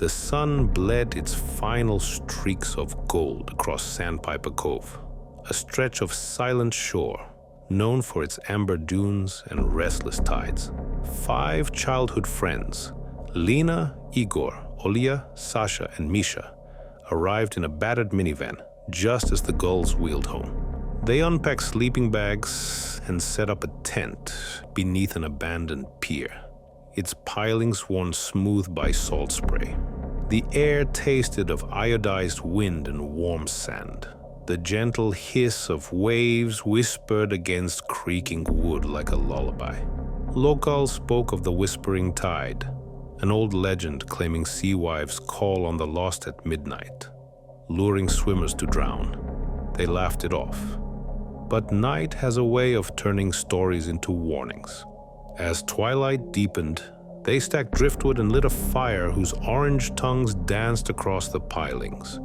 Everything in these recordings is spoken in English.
The sun bled its final streaks of gold across Sandpiper Cove, a stretch of silent shore known for its amber dunes and restless tides. 5 childhood friends, Lena, Igor, Olya, Sasha, and Misha, arrived in a battered minivan just as the gulls wheeled home. They unpacked sleeping bags and set up a tent beneath an abandoned pier, its pilings worn smooth by salt spray. The air tasted of iodized wind and warm sand. The gentle hiss of waves whispered against creaking wood like a lullaby. Locals spoke of the whispering tide, an old legend claiming sea wives call on the lost at midnight, luring swimmers to drown. They laughed it off. But night has a way of turning stories into warnings. As twilight deepened, they stacked driftwood and lit a fire whose orange tongues danced across the pilings.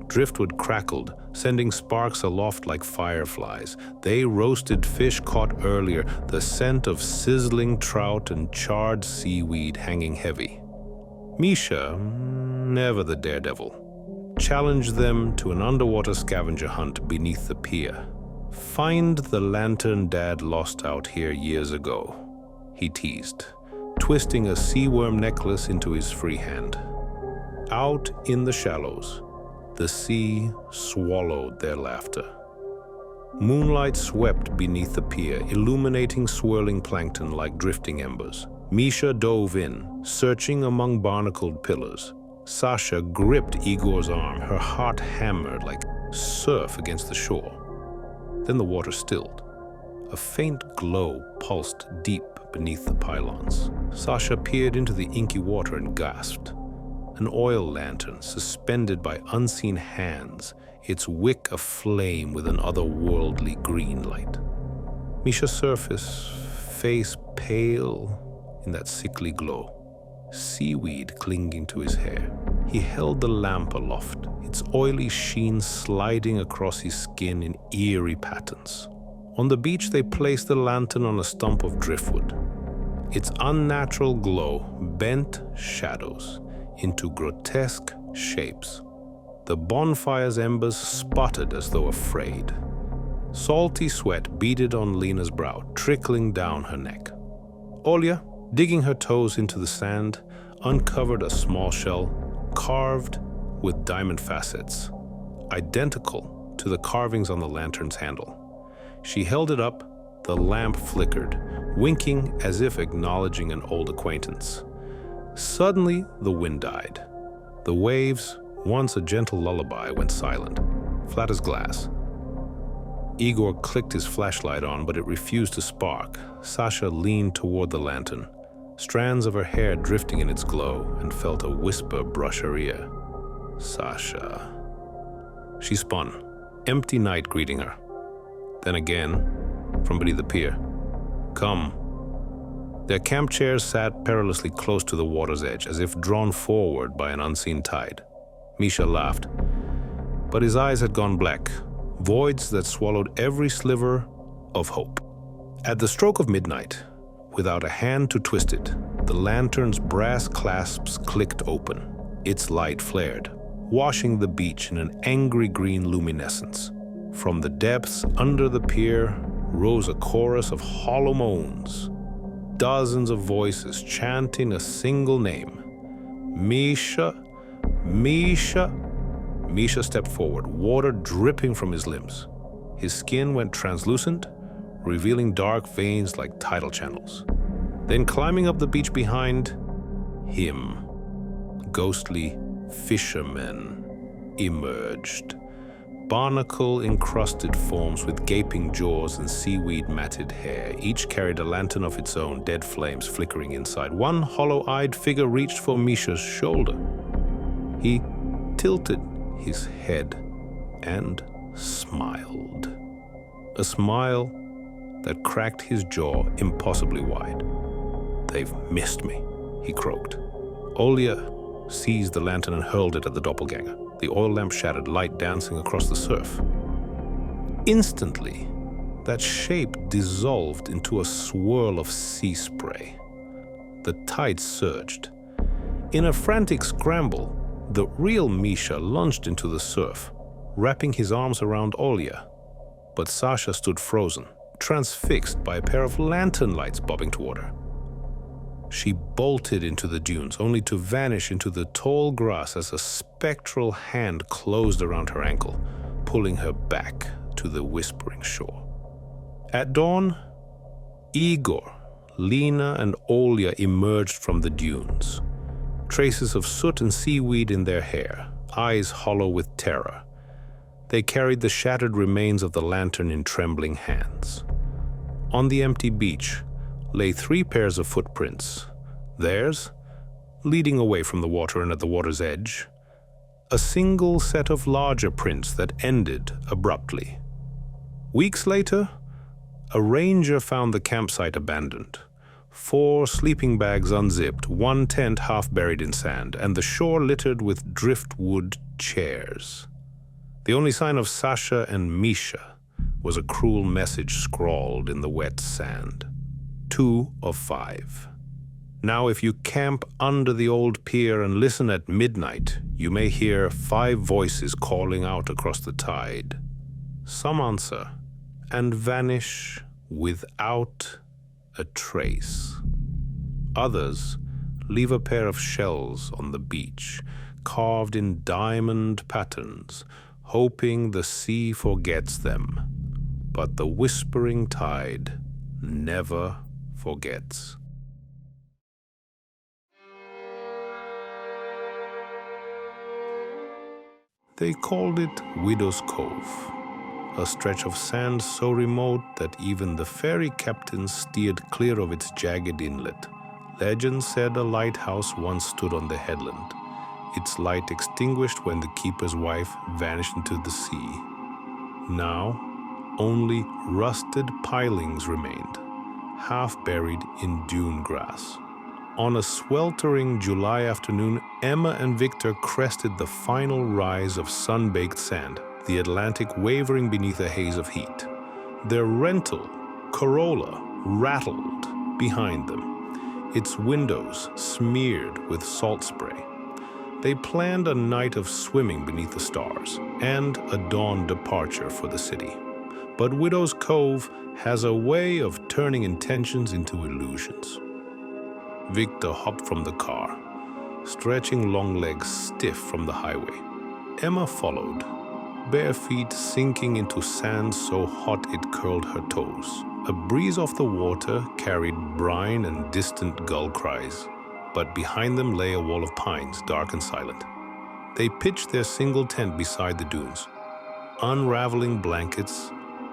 Driftwood crackled, sending sparks aloft like fireflies. They roasted fish caught earlier, the scent of sizzling trout and charred seaweed hanging heavy. Misha, never the daredevil, challenged them to an underwater scavenger hunt beneath the pier. "Find the lantern Dad lost out here years ago," he teased, twisting a seaworm necklace into his free hand. Out in the shallows, the sea swallowed their laughter. Moonlight swept beneath the pier, illuminating swirling plankton like drifting embers. Misha dove in, searching among barnacled pillars. Sasha gripped Igor's arm, her heart hammered like surf against the shore. Then the water stilled. A faint glow pulsed deep beneath the pylons. Sasha peered into the inky water and gasped. An oil lantern suspended by unseen hands, its wick aflame with an otherworldly green light. Misha surfaced, face pale in that sickly glow, seaweed clinging to his hair. He held the lamp aloft, its oily sheen sliding across his skin in eerie patterns. On the beach, they placed the lantern on a stump of driftwood. Its unnatural glow bent shadows into grotesque shapes. The bonfire's embers sputtered as though afraid. Salty sweat beaded on Lena's brow, trickling down her neck. Olya, digging her toes into the sand, uncovered a small shell carved with diamond facets, identical to the carvings on the lantern's handle. She held it up, the lamp flickered, winking as if acknowledging an old acquaintance. Suddenly, the wind died. The waves, once a gentle lullaby, went silent, flat as glass. Igor clicked his flashlight on, but it refused to spark. Sasha leaned toward the lantern, strands of her hair drifting in its glow, and felt a whisper brush her ear. "Sasha." She spun, empty night greeting her. Then again, from beneath the pier, "Come." Their camp chairs sat perilously close to the water's edge, as if drawn forward by an unseen tide. Misha laughed, but his eyes had gone black, voids that swallowed every sliver of hope. At the stroke of midnight, without a hand to twist it, the lantern's brass clasps clicked open. Its light flared, washing the beach in an angry green luminescence. From the depths under the pier rose a chorus of hollow moans, dozens of voices chanting a single name. "Misha, Misha." Misha stepped forward, water dripping from his limbs. His skin went translucent, revealing dark veins like tidal channels. Then climbing up the beach behind him, ghostly fishermen emerged. Barnacle-encrusted forms with gaping jaws and seaweed-matted hair. Each carried a lantern of its own, dead flames flickering inside. One hollow-eyed figure reached for Misha's shoulder. He tilted his head and smiled. A smile that cracked his jaw impossibly wide. "They've missed me," he croaked. Olya seized the lantern and hurled it at the doppelganger. The oil lamp shattered, light dancing across the surf. Instantly, that shape dissolved into a swirl of sea spray. The tide surged. In a frantic scramble, the real Misha lunged into the surf, wrapping his arms around Olya. But Sasha stood frozen, transfixed by a pair of lantern lights bobbing toward her. She bolted into the dunes, only to vanish into the tall grass as a spectral hand closed around her ankle, pulling her back to the whispering shore. At dawn, Igor, Lena, and Olya emerged from the dunes, traces of soot and seaweed in their hair, eyes hollow with terror. They carried the shattered remains of the lantern in trembling hands. On the empty beach lay 3 pairs of footprints, theirs, leading away from the water and at the water's edge, a single set of larger prints that ended abruptly. Weeks later, a ranger found the campsite abandoned, 4 sleeping bags unzipped, 1 tent half buried in sand, and the shore littered with driftwood chairs. The only sign of Sasha and Misha was a cruel message scrawled in the wet sand. 2 of 5. Now, if you camp under the old pier and listen at midnight, you may hear 5 voices calling out across the tide. Some answer and vanish without a trace. Others leave a pair of shells on the beach, carved in diamond patterns, hoping the sea forgets them. But the whispering tide never forgets. They called it Widow's Cove, a stretch of sand so remote that even the ferry captains steered clear of its jagged inlet. Legend said a lighthouse once stood on the headland, its light extinguished when the keeper's wife vanished into the sea. Now, only rusted pilings remained, half buried in dune grass. On a sweltering July afternoon, Emma and Victor crested the final rise of sun-baked sand, the Atlantic wavering beneath a haze of heat. Their rental, Corolla, rattled behind them, its windows smeared with salt spray. They planned a night of swimming beneath the stars and a dawn departure for the city. But Widow's Cove has a way of turning intentions into illusions. Victor hopped from the car, stretching long legs stiff from the highway. Emma followed, bare feet sinking into sand so hot it curled her toes. A breeze off the water carried brine and distant gull cries, but behind them lay a wall of pines, dark and silent. They pitched their single tent beside the dunes, unraveling blankets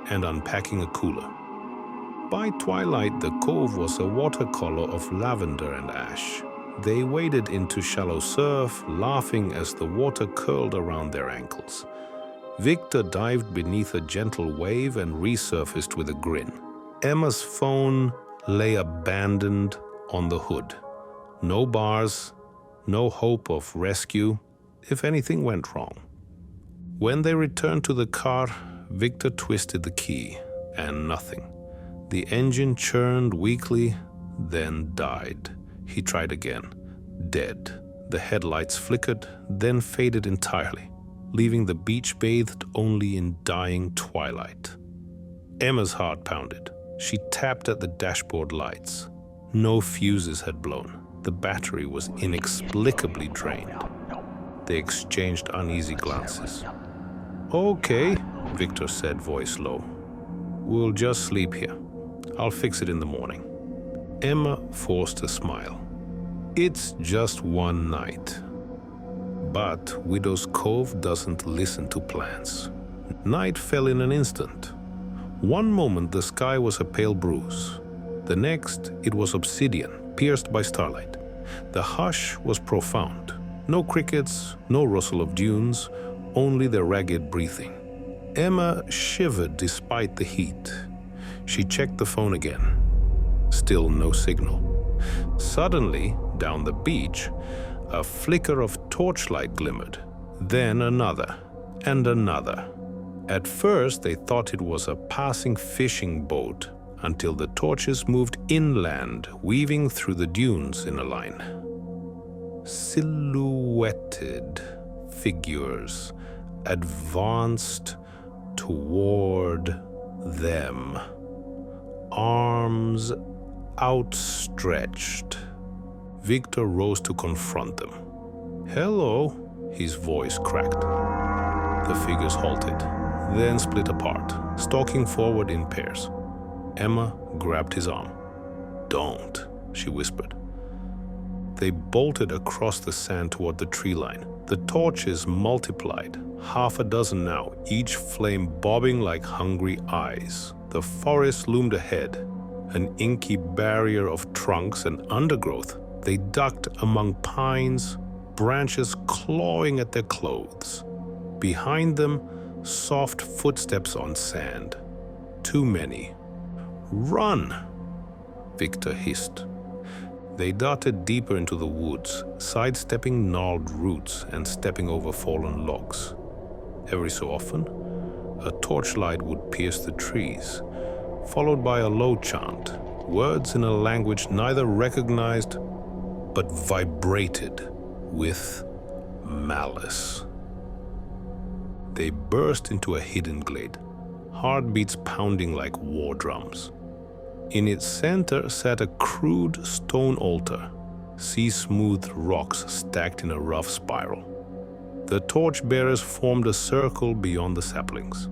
and unpacking a cooler. By twilight, the cove was a watercolor of lavender and ash. They waded into shallow surf, laughing as the water curled around their ankles. Victor dived beneath a gentle wave and resurfaced with a grin. Emma's phone lay abandoned on the hood. No bars, no hope of rescue if anything went wrong. When they returned to the car, Victor twisted the key, and nothing. The engine churned weakly, then died. He tried again. Dead. The headlights flickered, then faded entirely, leaving the beach bathed only in dying twilight. Emma's heart pounded. She tapped at the dashboard lights. No fuses had blown. The battery was inexplicably drained. They exchanged uneasy glances. "Okay," Victor said, voice low. "We'll just sleep here. I'll fix it in the morning." Emma forced a smile. It's just one night. But Widow's Cove doesn't listen to plans. Night fell in an instant. One moment the sky was a pale bruise. The next it was obsidian, pierced by starlight. The hush was profound. No crickets, no rustle of dunes, only their ragged breathing. Emma shivered despite the heat. She checked the phone again. Still no signal. Suddenly, down the beach, a flicker of torchlight glimmered. Then another, and another. At first, they thought it was a passing fishing boat, until the torches moved inland, weaving through the dunes in a line. silhouetted figures advanced toward them, arms outstretched. Victor rose to confront them. "Hello," his voice cracked. The figures halted, then split apart, stalking forward in pairs. Emma grabbed his arm. "Don't," she whispered. They bolted across the sand toward the tree line. The torches multiplied, half a dozen now, each flame bobbing like hungry eyes. The forest loomed ahead, an inky barrier of trunks and undergrowth. They ducked among pines, branches clawing at their clothes. Behind them, soft footsteps on sand. Too many. "Run!" Victor hissed. They darted deeper into the woods, sidestepping gnarled roots and stepping over fallen logs. Every so often, a torchlight would pierce the trees, followed by a low chant, words in a language neither recognized but vibrated with malice. They burst into a hidden glade, heartbeats pounding like war drums. In its center sat a crude stone altar, sea-smoothed rocks stacked in a rough spiral. The torchbearers formed a circle beyond the saplings.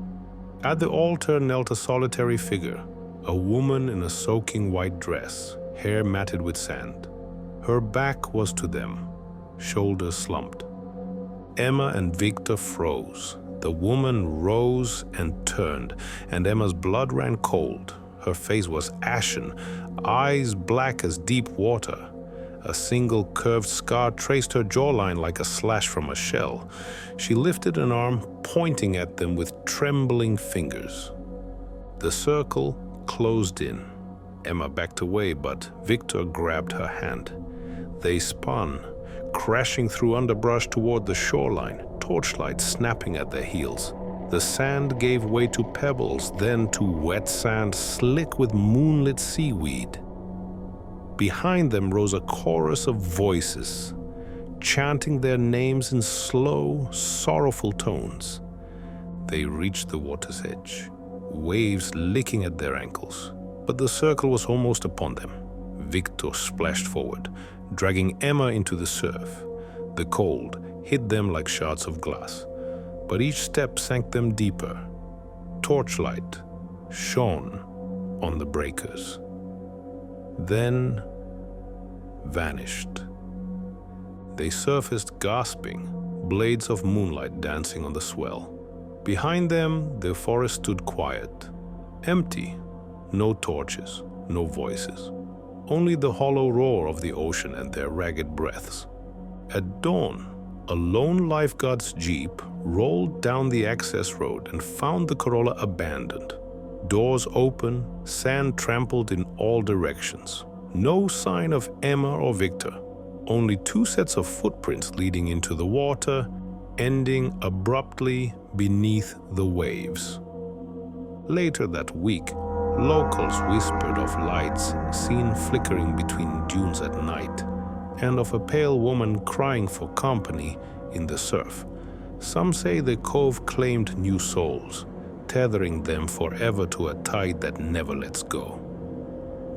At the altar knelt a solitary figure, a woman in a soaking white dress, hair matted with sand. Her back was to them, shoulders slumped. Emma and Victor froze. The woman rose and turned, and Emma's blood ran cold. Her face was ashen, eyes black as deep water. A single curved scar traced her jawline like a slash from a shell. She lifted an arm, pointing at them with trembling fingers. The circle closed in. Emma backed away, but Victor grabbed her hand. They spun, crashing through underbrush toward the shoreline, torchlight snapping at their heels. The sand gave way to pebbles, then to wet sand slick with moonlit seaweed. Behind them rose a chorus of voices, chanting their names in slow, sorrowful tones. They reached the water's edge, waves licking at their ankles, but the circle was almost upon them. Victor splashed forward, dragging Emma into the surf. The cold hit them like shards of glass, but each step sank them deeper. Torchlight shone on the breakers, then vanished. They surfaced gasping, blades of moonlight dancing on the swell. Behind them, the forest stood quiet, empty, no torches, no voices, only the hollow roar of the ocean and their ragged breaths. At dawn, a lone lifeguard's jeep rolled down the access road and found the Corolla abandoned. Doors open, sand trampled in all directions. No sign of Emma or Victor, only two sets of footprints leading into the water, ending abruptly beneath the waves. Later that week, locals whispered of lights seen flickering between dunes at night, and of a pale woman crying for company in the surf. Some say the cove claimed new souls, tethering them forever to a tide that never lets go.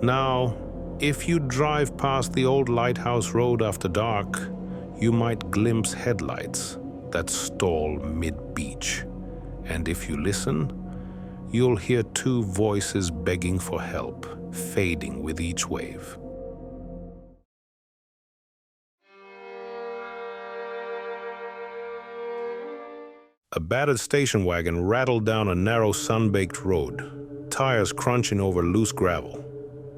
Now, if you drive past the old lighthouse road after dark, you might glimpse headlights that stall mid-beach. And if you listen, you'll hear two voices begging for help, fading with each wave. A battered station wagon rattled down a narrow sun-baked road, tires crunching over loose gravel.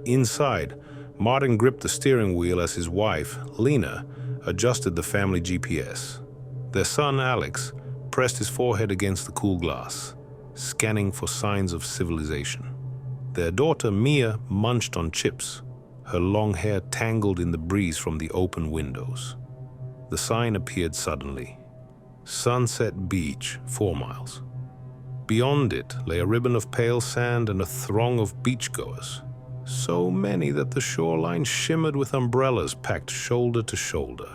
Inside, Martin gripped the steering wheel as his wife, Lena, adjusted the family GPS. Their son, Alex, pressed his forehead against the cool glass, scanning for signs of civilization. Their daughter, Mia, munched on chips, her long hair tangled in the breeze from the open windows. The sign appeared suddenly. Sunset Beach, 4 miles. Beyond it lay a ribbon of pale sand and a throng of beachgoers, so many that the shoreline shimmered with umbrellas packed shoulder to shoulder.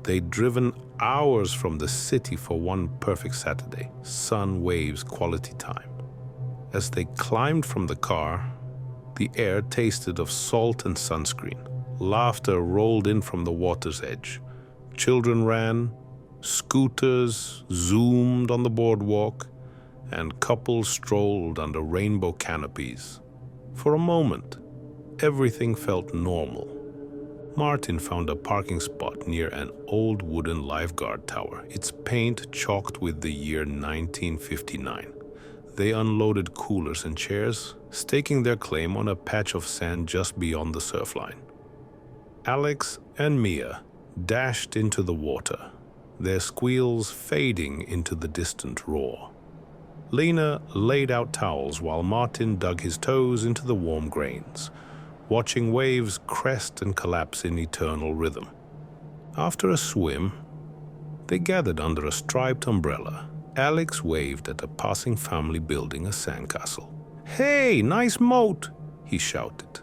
They'd driven hours from the city for one perfect Saturday, sun, waves, quality time. As they climbed from the car, the air tasted of salt and sunscreen. Laughter rolled in from the water's edge. Children ran, scooters zoomed on the boardwalk, and couples strolled under rainbow canopies. For a moment, everything felt normal. Martin found a parking spot near an old wooden lifeguard tower, its paint chalked with the year 1959. They unloaded coolers and chairs, staking their claim on a patch of sand just beyond the surf line. Alex and Mia dashed into the water, their squeals fading into the distant roar. Lena laid out towels while Martin dug his toes into the warm grains, watching waves crest and collapse in eternal rhythm. After a swim, they gathered under a striped umbrella. Alex waved at a passing family building a sandcastle. "Hey, nice moat!" he shouted.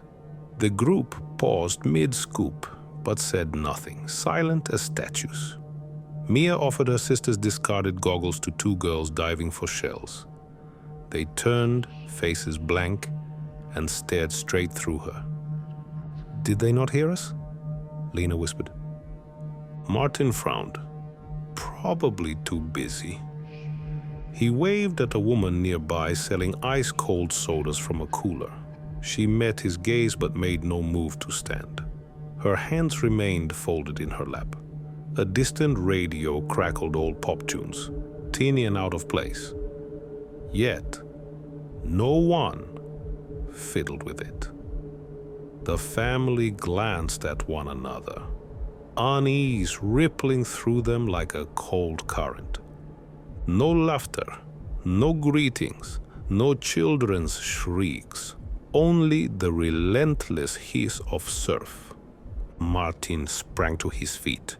The group paused mid-scoop, but said nothing, silent as statues. Mia offered her sister's discarded goggles to two girls diving for shells. They turned, faces blank, and stared straight through her. "Did they not hear us?" Lena whispered. Martin frowned. Probably too busy. He waved at a woman nearby selling ice-cold sodas from a cooler. She met his gaze but made no move to stand. Her hands remained folded in her lap. A distant radio crackled old pop tunes, teeny and out of place. Yet, no one fiddled with it. The family glanced at one another, unease rippling through them like a cold current. No laughter, no greetings, no children's shrieks, only the relentless hiss of surf. Martin sprang to his feet.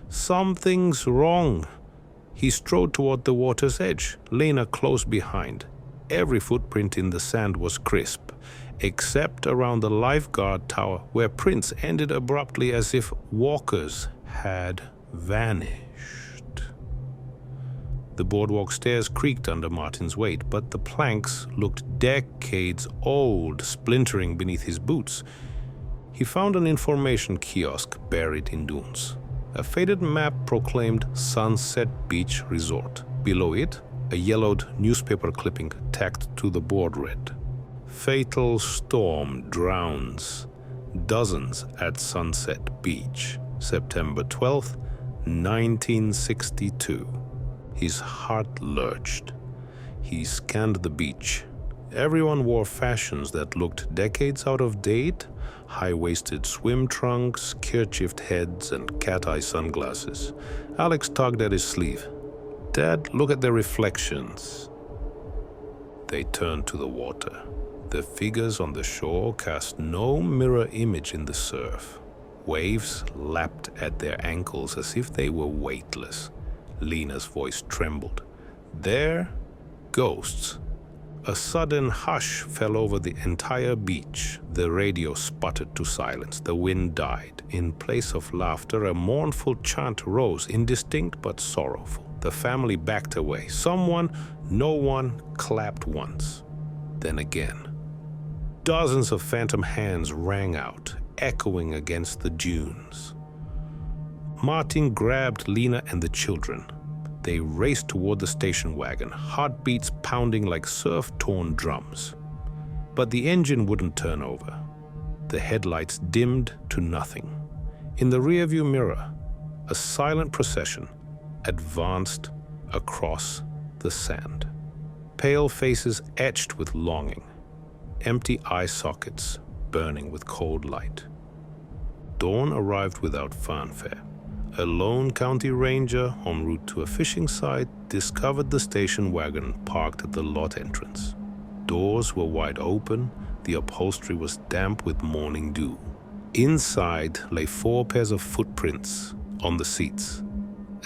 "Something's wrong." He strode toward the water's edge, Lena close behind. Every footprint in the sand was crisp, except around the lifeguard tower where prints ended abruptly as if walkers had vanished. The boardwalk stairs creaked under Martin's weight, but the planks looked decades old, splintering beneath his boots. He found an information kiosk buried in dunes. A faded map proclaimed Sunset Beach Resort. Below it, a yellowed newspaper clipping tacked to the board read, "Fatal storm drowns dozens at Sunset Beach, September 12th, 1962. His heart lurched. He scanned the beach. Everyone wore fashions that looked decades out of date, high-waisted swim trunks, kerchiefed heads, and cat-eye sunglasses. Alex tugged at his sleeve. "Dad, look at their reflections." They turned to the water. The figures on the shore cast no mirror image in the surf. Waves lapped at their ankles as if they were weightless. Lena's voice trembled. "They're ghosts." A sudden hush fell over the entire beach. The radio sputtered to silence. The wind died. In place of laughter, a mournful chant rose, indistinct but sorrowful. The family backed away. Someone, no one, clapped once. Then again. Dozens of phantom hands rang out, echoing against the dunes. Martin grabbed Lena and the children. They raced toward the station wagon, heartbeats pounding like surf-torn drums. But the engine wouldn't turn over. The headlights dimmed to nothing. In the rearview mirror, a silent procession advanced across the sand. Pale faces etched with longing, empty eye sockets burning with cold light. Dawn arrived without fanfare. A lone county ranger en route to a fishing site discovered the station wagon parked at the lot entrance. Doors were wide open, the upholstery was damp with morning dew. Inside lay 4 pairs of footprints on the seats,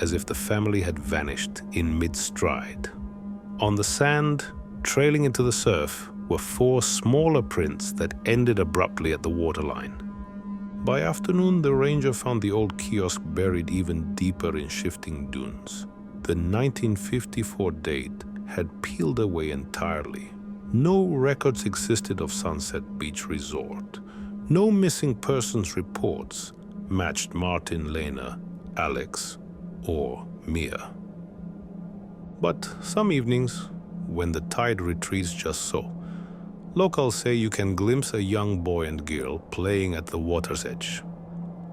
as if the family had vanished in mid-stride. On the sand, trailing into the surf, were 4 smaller prints that ended abruptly at the waterline. By afternoon, the ranger found the old kiosk buried even deeper in shifting dunes. The 1954 date had peeled away entirely. No records existed of Sunset Beach Resort. No missing persons reports matched Martin, Lena, Alex, or Mia. But some evenings, when the tide retreats just so, locals say you can glimpse a young boy and girl playing at the water's edge,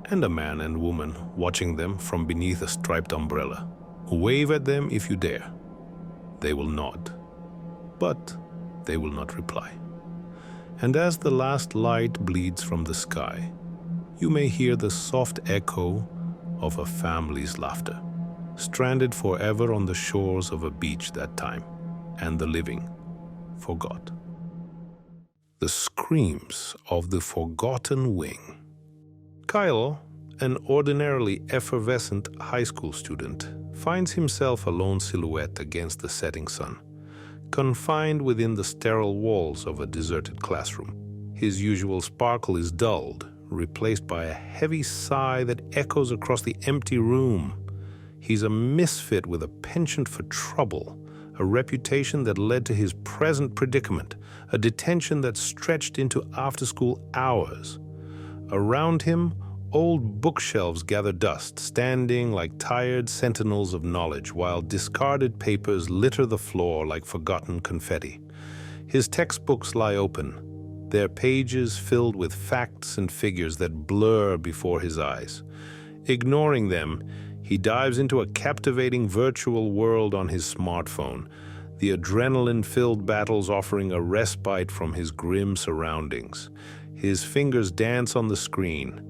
and a man and woman watching them from beneath a striped umbrella. Wave at them if you dare. They will nod, but they will not reply. And as the last light bleeds from the sky, you may hear the soft echo of a family's laughter, stranded forever on the shores of a beach that time, and the living forgot. The screams of the forgotten wing. Kyle, an ordinarily effervescent high school student, finds himself a lone silhouette against the setting sun, confined within the sterile walls of a deserted classroom. His usual sparkle is dulled, replaced by a heavy sigh that echoes across the empty room. He's a misfit with a penchant for trouble, a reputation that led to his present predicament, a detention that stretched into after-school hours. Around him, old bookshelves gather dust, standing like tired sentinels of knowledge, while discarded papers litter the floor like forgotten confetti. His textbooks lie open, their pages filled with facts and figures that blur before his eyes. Ignoring them, he dives into a captivating virtual world on his smartphone, the adrenaline-filled battles offering a respite from his grim surroundings. His fingers dance on the screen,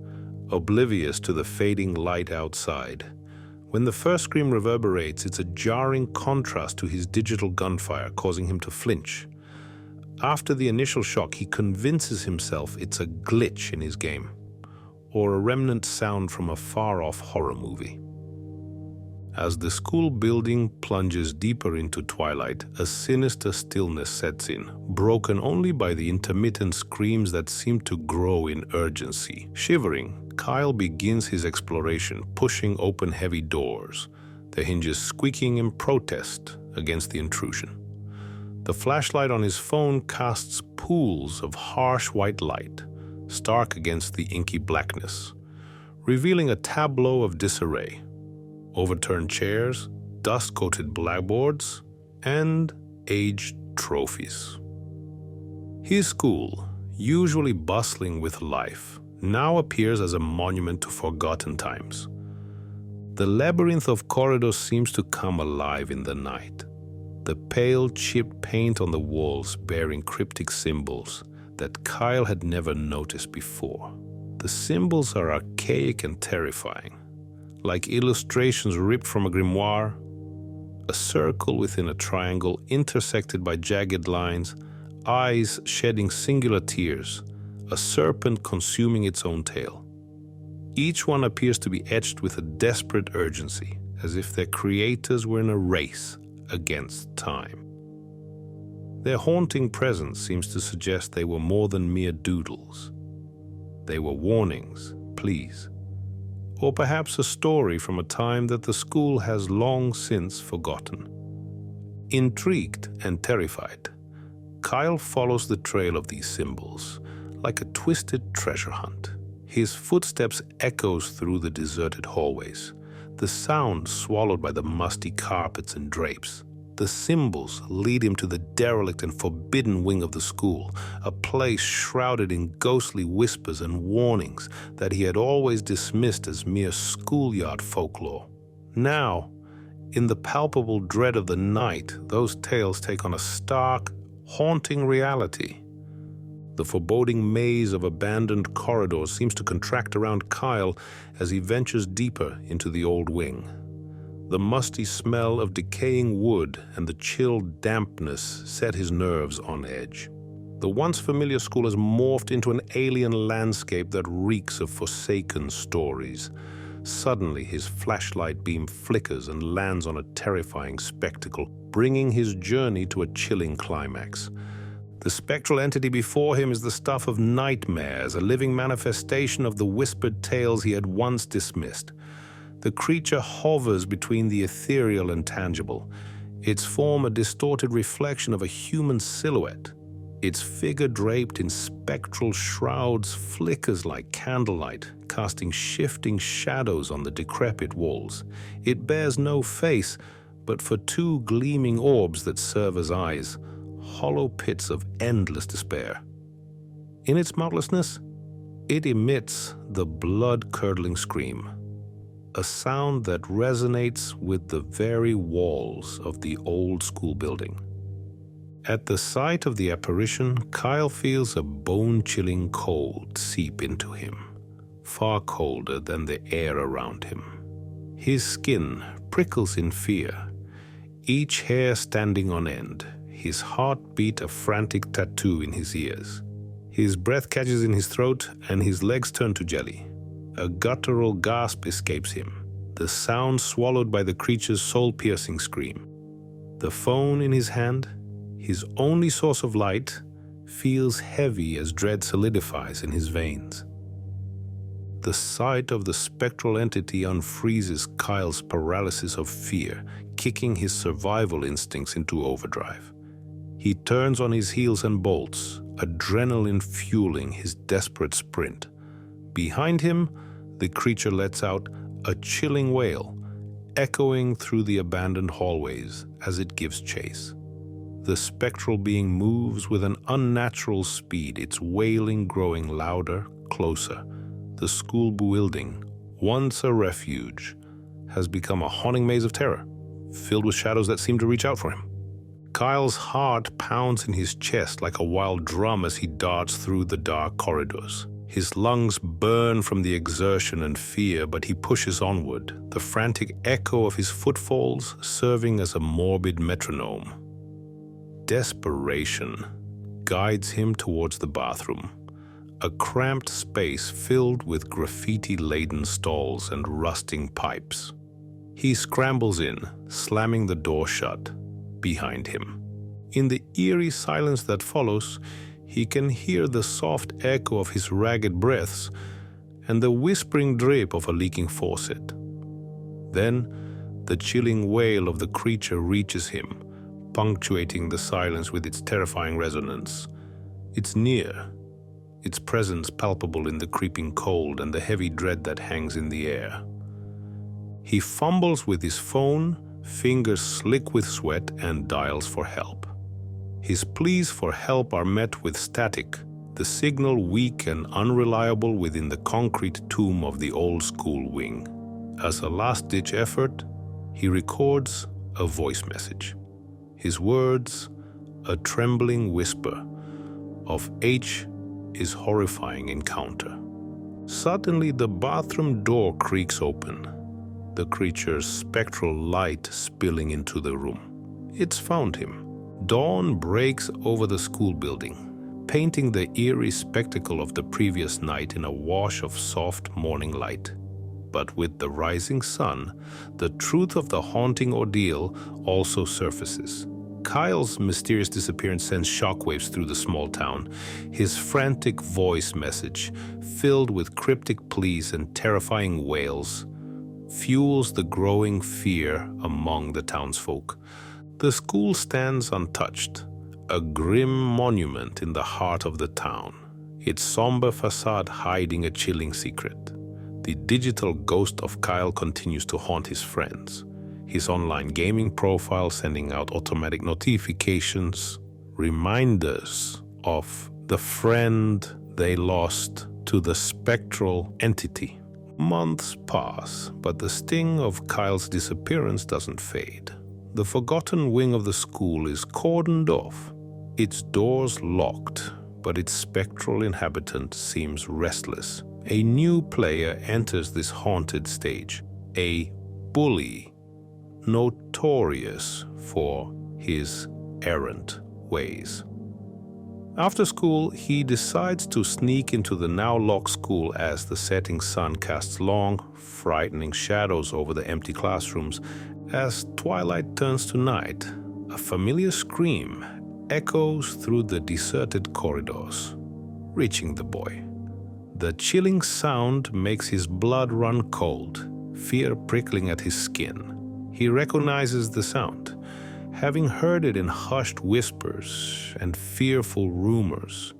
oblivious to the fading light outside. When the first scream reverberates, it's a jarring contrast to his digital gunfire, causing him to flinch. After the initial shock, he convinces himself it's a glitch in his game, or a remnant sound from a far-off horror movie. As the school building plunges deeper into twilight, a sinister stillness sets in, broken only by the intermittent screams that seem to grow in urgency. Shivering, Kyle begins his exploration, pushing open heavy doors, the hinges squeaking in protest against the intrusion. The flashlight on his phone casts pools of harsh white light, stark against the inky blackness, revealing a tableau of disarray. Overturned chairs, dust-coated blackboards, and aged trophies. His school, usually bustling with life, now appears as a monument to forgotten times. The labyrinth of corridors seems to come alive in the night, the pale chipped paint on the walls bearing cryptic symbols that Kyle had never noticed before. The symbols are archaic and terrifying, like illustrations ripped from a grimoire, a circle within a triangle intersected by jagged lines, eyes shedding singular tears, a serpent consuming its own tail. Each one appears to be etched with a desperate urgency, as if their creators were in a race against time. Their haunting presence seems to suggest they were more than mere doodles. They were warnings, pleas, or perhaps a story from a time that the school has long since forgotten. Intrigued and terrified, Kyle follows the trail of these symbols, like a twisted treasure hunt. His footsteps echoes through the deserted hallways, the sound swallowed by the musty carpets and drapes. The symbols lead him to the derelict and forbidden wing of the school, a place shrouded in ghostly whispers and warnings that he had always dismissed as mere schoolyard folklore. Now, in the palpable dread of the night, those tales take on a stark, haunting reality. The foreboding maze of abandoned corridors seems to contract around Kyle as he ventures deeper into the old wing. The musty smell of decaying wood and the chill dampness set his nerves on edge. The once familiar school has morphed into an alien landscape that reeks of forsaken stories. Suddenly, his flashlight beam flickers and lands on a terrifying spectacle, bringing his journey to a chilling climax. The spectral entity before him is the stuff of nightmares, a living manifestation of the whispered tales he had once dismissed. The creature hovers between the ethereal and tangible, its form a distorted reflection of a human silhouette. Its figure draped in spectral shrouds flickers like candlelight, casting shifting shadows on the decrepit walls. It bears no face, but for two gleaming orbs that serve as eyes, hollow pits of endless despair. In its mouthlessness, it emits the blood-curdling scream, a sound that resonates with the very walls of the old school building. At the sight of the apparition, Kyle feels a bone-chilling cold seep into him, far colder than the air around him. His skin prickles in fear, each hair standing on end, his heart beat a frantic tattoo in his ears. His breath catches in his throat and his legs turn to jelly. A guttural gasp escapes him, the sound swallowed by the creature's soul-piercing scream. The phone in his hand, his only source of light, feels heavy as dread solidifies in his veins. The sight of the spectral entity unfreezes Kyle's paralysis of fear, kicking his survival instincts into overdrive. He turns on his heels and bolts, adrenaline fueling his desperate sprint. Behind him, the creature lets out a chilling wail, echoing through the abandoned hallways as it gives chase. The spectral being moves with an unnatural speed, its wailing growing louder, closer. The school building, once a refuge, has become a haunting maze of terror, filled with shadows that seem to reach out for him. Kyle's heart pounds in his chest like a wild drum as he darts through the dark corridors. His lungs burn from the exertion and fear, but he pushes onward, the frantic echo of his footfalls serving as a morbid metronome. Desperation guides him towards the bathroom, a cramped space filled with graffiti-laden stalls and rusting pipes. He scrambles in, slamming the door shut behind him. In the eerie silence that follows, he can hear the soft echo of his ragged breaths and the whispering drip of a leaking faucet. Then, the chilling wail of the creature reaches him, punctuating the silence with its terrifying resonance. It's near, its presence palpable in the creeping cold and the heavy dread that hangs in the air. He fumbles with his phone, fingers slick with sweat, and dials for help. His pleas for help are met with static, the signal weak and unreliable within the concrete tomb of the old school wing. As a last-ditch effort, he records a voice message. His words, a trembling whisper of H is horrifying encounter. Suddenly, the bathroom door creaks open, the creature's spectral light spilling into the room. It's found him. Dawn breaks over the school building, painting the eerie spectacle of the previous night in a wash of soft morning light. But with the rising sun, the truth of the haunting ordeal also surfaces. Kyle's mysterious disappearance sends shockwaves through the small town. His frantic voice message, filled with cryptic pleas and terrifying wails, fuels the growing fear among the townsfolk. The school stands untouched, a grim monument in the heart of the town, its somber facade hiding a chilling secret. The digital ghost of Kyle continues to haunt his friends, his online gaming profile sending out automatic notifications, reminders of the friend they lost to the spectral entity. Months pass, but the sting of Kyle's disappearance doesn't fade. The forgotten wing of the school is cordoned off, its doors locked, but its spectral inhabitant seems restless. A new player enters this haunted stage, a bully notorious for his errant ways. After school, he decides to sneak into the now locked school as the setting sun casts long, frightening shadows over the empty classrooms. As twilight turns to night, a familiar scream echoes through the deserted corridors, reaching the boy. The chilling sound makes his blood run cold, fear prickling at his skin. He recognizes the sound, having heard it in hushed whispers and fearful rumors,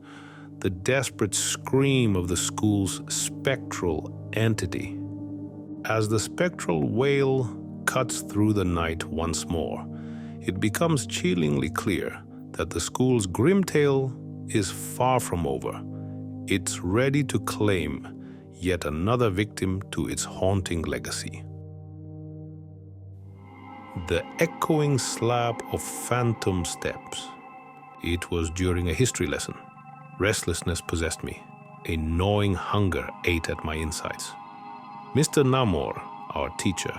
the desperate scream of the school's spectral entity. As the spectral wail cuts through the night once more, it becomes chillingly clear that the school's grim tale is far from over. It's ready to claim yet another victim to its haunting legacy. The echoing slap of phantom steps. It was during a history lesson. Restlessness possessed me. A gnawing hunger ate at my insides. Mr. Namor, our teacher,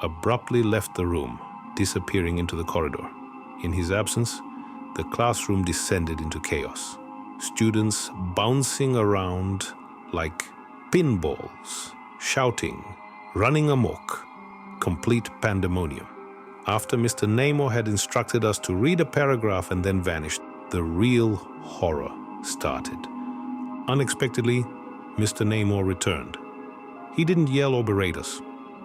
abruptly left the room, disappearing into the corridor. In his absence, the classroom descended into chaos. Students bouncing around like pinballs, shouting, running amok, complete pandemonium. After Mr. Namor had instructed us to read a paragraph and then vanished, the real horror started. Unexpectedly, Mr. Namor returned. He didn't yell or berate us.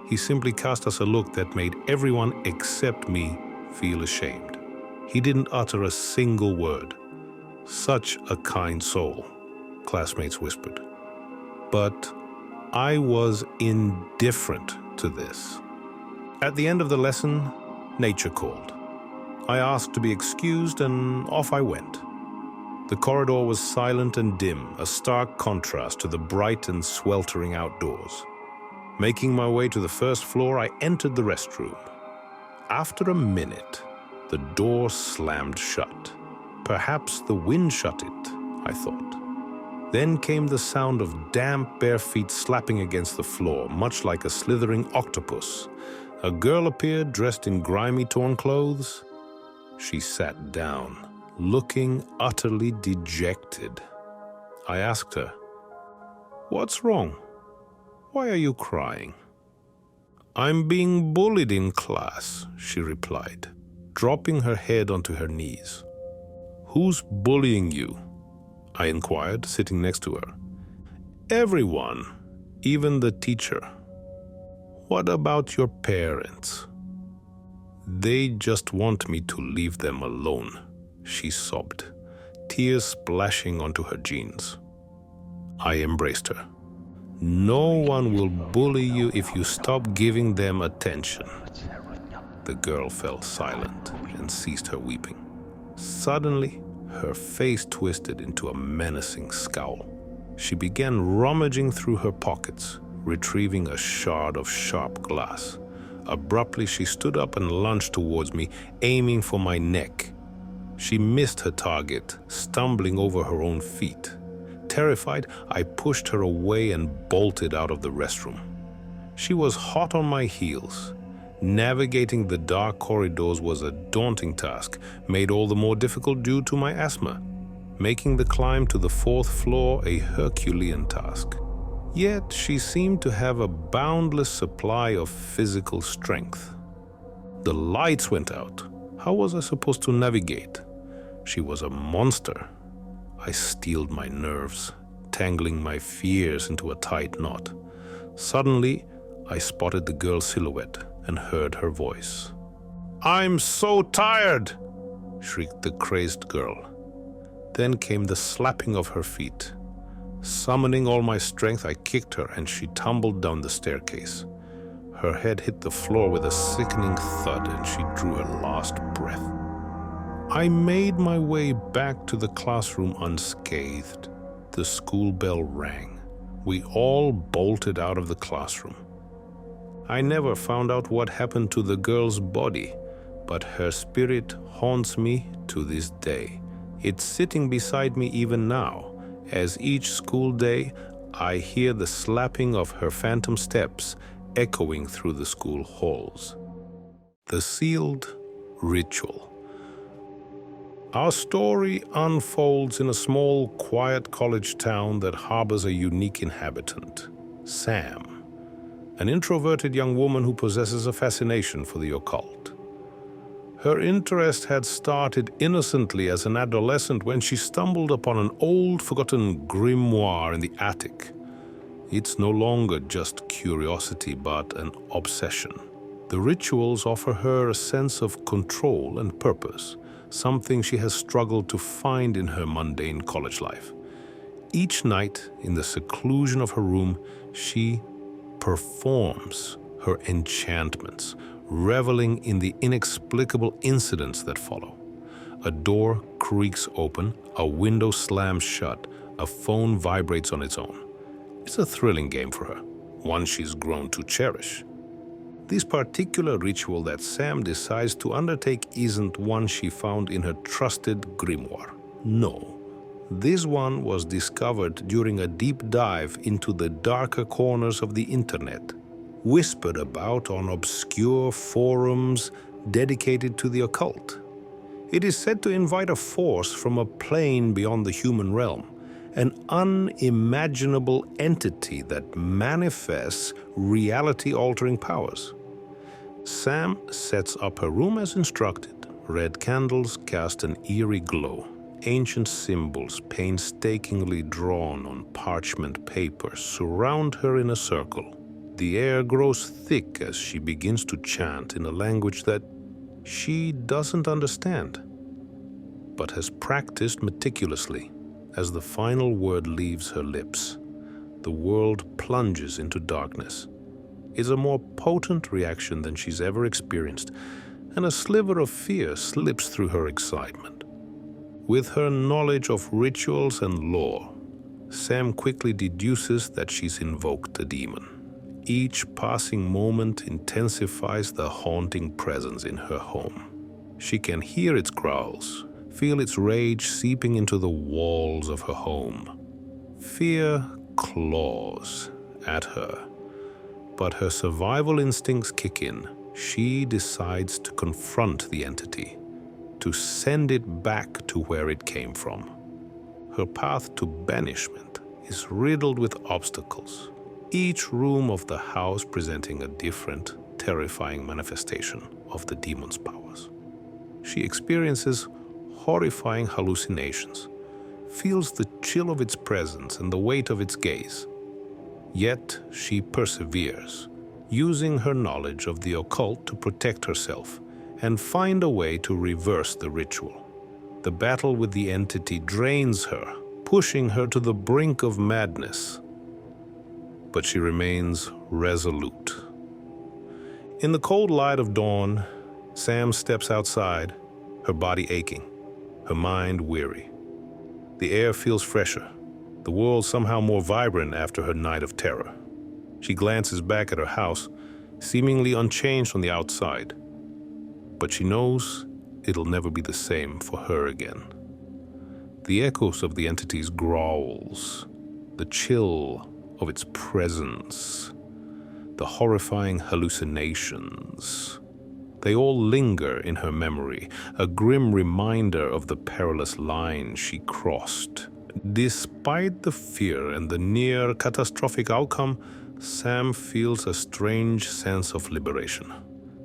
He simply cast us a look that made everyone except me feel ashamed. He didn't utter a single word. Such a kind soul, classmates whispered. But I was indifferent to this. At the end of the lesson, nature called. I asked to be excused and off I went. The corridor was silent and dim, a stark contrast to the bright and sweltering outdoors. Making my way to the first floor, I entered the restroom. After a minute, the door slammed shut. Perhaps the wind shut it, I thought. Then came the sound of damp, bare feet slapping against the floor, much like a slithering octopus. A girl appeared dressed in grimy, torn clothes. She sat down, looking utterly dejected. I asked her, "What's wrong? Why are you crying?" "I'm being bullied in class," she replied, dropping her head onto her knees. "Who's bullying you?" I inquired, sitting next to her. "Everyone, even the teacher." "What about your parents?" "They just want me to leave them alone," she sobbed, tears splashing onto her jeans. I embraced her. "No one will bully you if you stop giving them attention." The girl fell silent and ceased her weeping. Suddenly, her face twisted into a menacing scowl. She began rummaging through her pockets, retrieving a shard of sharp glass. Abruptly, she stood up and lunged towards me, aiming for my neck. She missed her target, stumbling over her own feet. Terrified, I pushed her away and bolted out of the restroom. She was hot on my heels. Navigating the dark corridors was a daunting task, made all the more difficult due to my asthma, making the climb to the 4th floor a Herculean task. Yet she seemed to have a boundless supply of physical strength. The lights went out. How was I supposed to navigate? She was a monster. I steeled my nerves, tangling my fears into a tight knot. Suddenly, I spotted the girl's silhouette and heard her voice. "I'm so tired!" shrieked the crazed girl. Then came the slapping of her feet. Summoning all my strength, I kicked her and she tumbled down the staircase. Her head hit the floor with a sickening thud and she drew her last breath. I made my way back to the classroom unscathed. The school bell rang. We all bolted out of the classroom. I never found out what happened to the girl's body, but her spirit haunts me to this day. It's sitting beside me even now. As each school day, I hear the slapping of her phantom steps echoing through the school halls. The sealed ritual. Our story unfolds in a small, quiet college town that harbors a unique inhabitant, Sam, an introverted young woman who possesses a fascination for the occult. Her interest had started innocently as an adolescent when she stumbled upon an old, forgotten grimoire in the attic. It's no longer just curiosity, but an obsession. The rituals offer her a sense of control and purpose, something she has struggled to find in her mundane college life. Each night, in the seclusion of her room, she performs her enchantments, reveling in the inexplicable incidents that follow. A door creaks open, a window slams shut, a phone vibrates on its own. It's a thrilling game for her, one she's grown to cherish. This particular ritual that Sam decides to undertake isn't one she found in her trusted grimoire. No, this one was discovered during a deep dive into the darker corners of the internet, whispered about on obscure forums dedicated to the occult. It is said to invite a force from a plane beyond the human realm, an unimaginable entity that manifests reality-altering powers. Sam sets up her room as instructed. Red candles cast an eerie glow. Ancient symbols, painstakingly drawn on parchment paper, surround her in a circle. The air grows thick as she begins to chant in a language that she doesn't understand, but has practiced meticulously. As the final word leaves her lips, the world plunges into darkness. It's a more potent reaction than she's ever experienced, and a sliver of fear slips through her excitement. With her knowledge of rituals and lore, Sam quickly deduces that she's invoked a demon. Each passing moment intensifies the haunting presence in her home. She can hear its growls, feel its rage seeping into the walls of her home. Fear claws at her, but her survival instincts kick in. She decides to confront the entity, to send it back to where it came from. Her path to banishment is riddled with obstacles, each room of the house presenting a different, terrifying manifestation of the demon's powers. She experiences horrifying hallucinations, feels the chill of its presence and the weight of its gaze. Yet she perseveres, using her knowledge of the occult to protect herself and find a way to reverse the ritual. The battle with the entity drains her, pushing her to the brink of madness. But she remains resolute. In the cold light of dawn, Sam steps outside, her body aching, her mind weary. The air feels fresher, the world somehow more vibrant after her night of terror. She glances back at her house, seemingly unchanged on the outside. But she knows it'll never be the same for her again. The echoes of the entity's growls, the chill of its presence, the horrifying hallucinations, they all linger in her memory, a grim reminder of the perilous line she crossed. Despite the fear and the near catastrophic outcome, Sam feels a strange sense of liberation.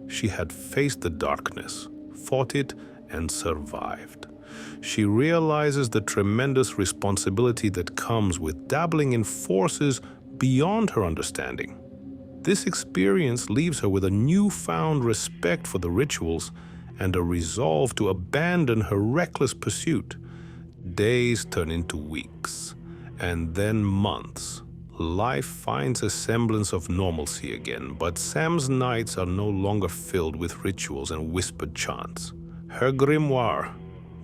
She had faced the darkness, fought it, and survived. She realizes the tremendous responsibility that comes with dabbling in forces beyond her understanding. This experience leaves her with a newfound respect for the rituals and a resolve to abandon her reckless pursuit. Days turn into weeks, and then months. Life finds a semblance of normalcy again, but Sam's nights are no longer filled with rituals and whispered chants. Her grimoire,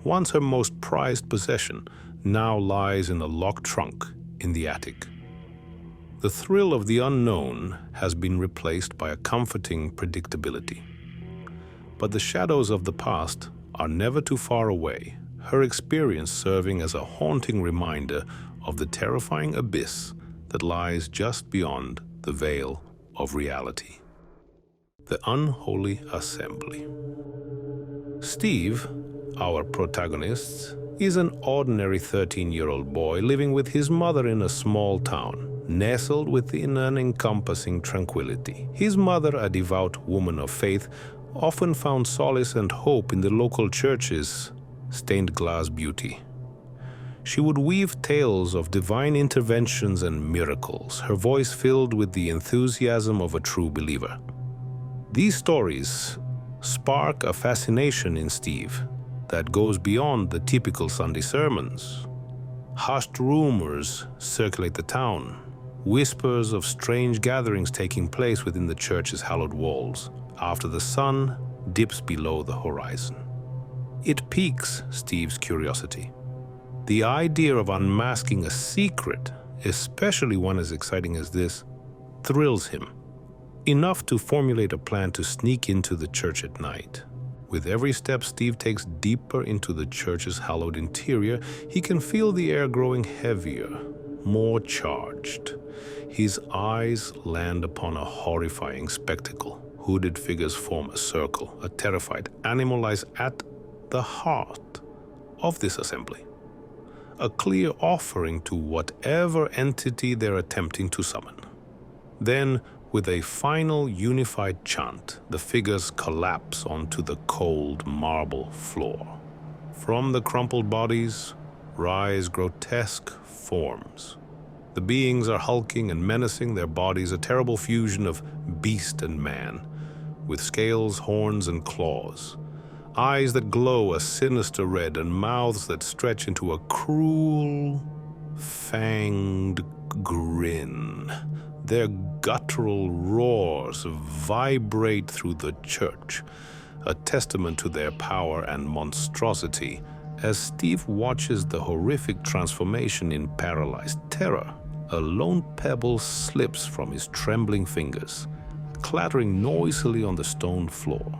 once her most prized possession, now lies in a locked trunk in the attic. The thrill of the unknown has been replaced by a comforting predictability. But the shadows of the past are never too far away, her experience serving as a haunting reminder of the terrifying abyss that lies just beyond the veil of reality. The Unholy Assembly. Steve, our protagonist, is an ordinary 13-year-old boy living with his mother in a small town, nestled within an encompassing tranquility. His mother, a devout woman of faith, often found solace and hope in the local church's stained glass beauty. She would weave tales of divine interventions and miracles, her voice filled with the enthusiasm of a true believer. These stories spark a fascination in Steve that goes beyond the typical Sunday sermons. Hushed rumors circulate the town, whispers of strange gatherings taking place within the church's hallowed walls after the sun dips below the horizon. It piques Steve's curiosity. The idea of unmasking a secret, especially one as exciting as this, thrills him, enough to formulate a plan to sneak into the church at night. With every step Steve takes deeper into the church's hallowed interior, he can feel the air growing heavier, more charged. His eyes land upon a horrifying spectacle. Hooded figures form a circle. A terrified animal lies at the heart of this assembly, a clear offering to whatever entity they're attempting to summon. Then, with a final unified chant, the figures collapse onto the cold marble floor. From the crumpled bodies rise grotesque forms. The beings are hulking and menacing, their bodies a terrible fusion of beast and man, with scales, horns, and claws, eyes that glow a sinister red, and mouths that stretch into a cruel, fanged grin. Their guttural roars vibrate through the church, a testament to their power and monstrosity. As Steve watches the horrific transformation in paralyzed terror, a lone pebble slips from his trembling fingers, clattering noisily on the stone floor.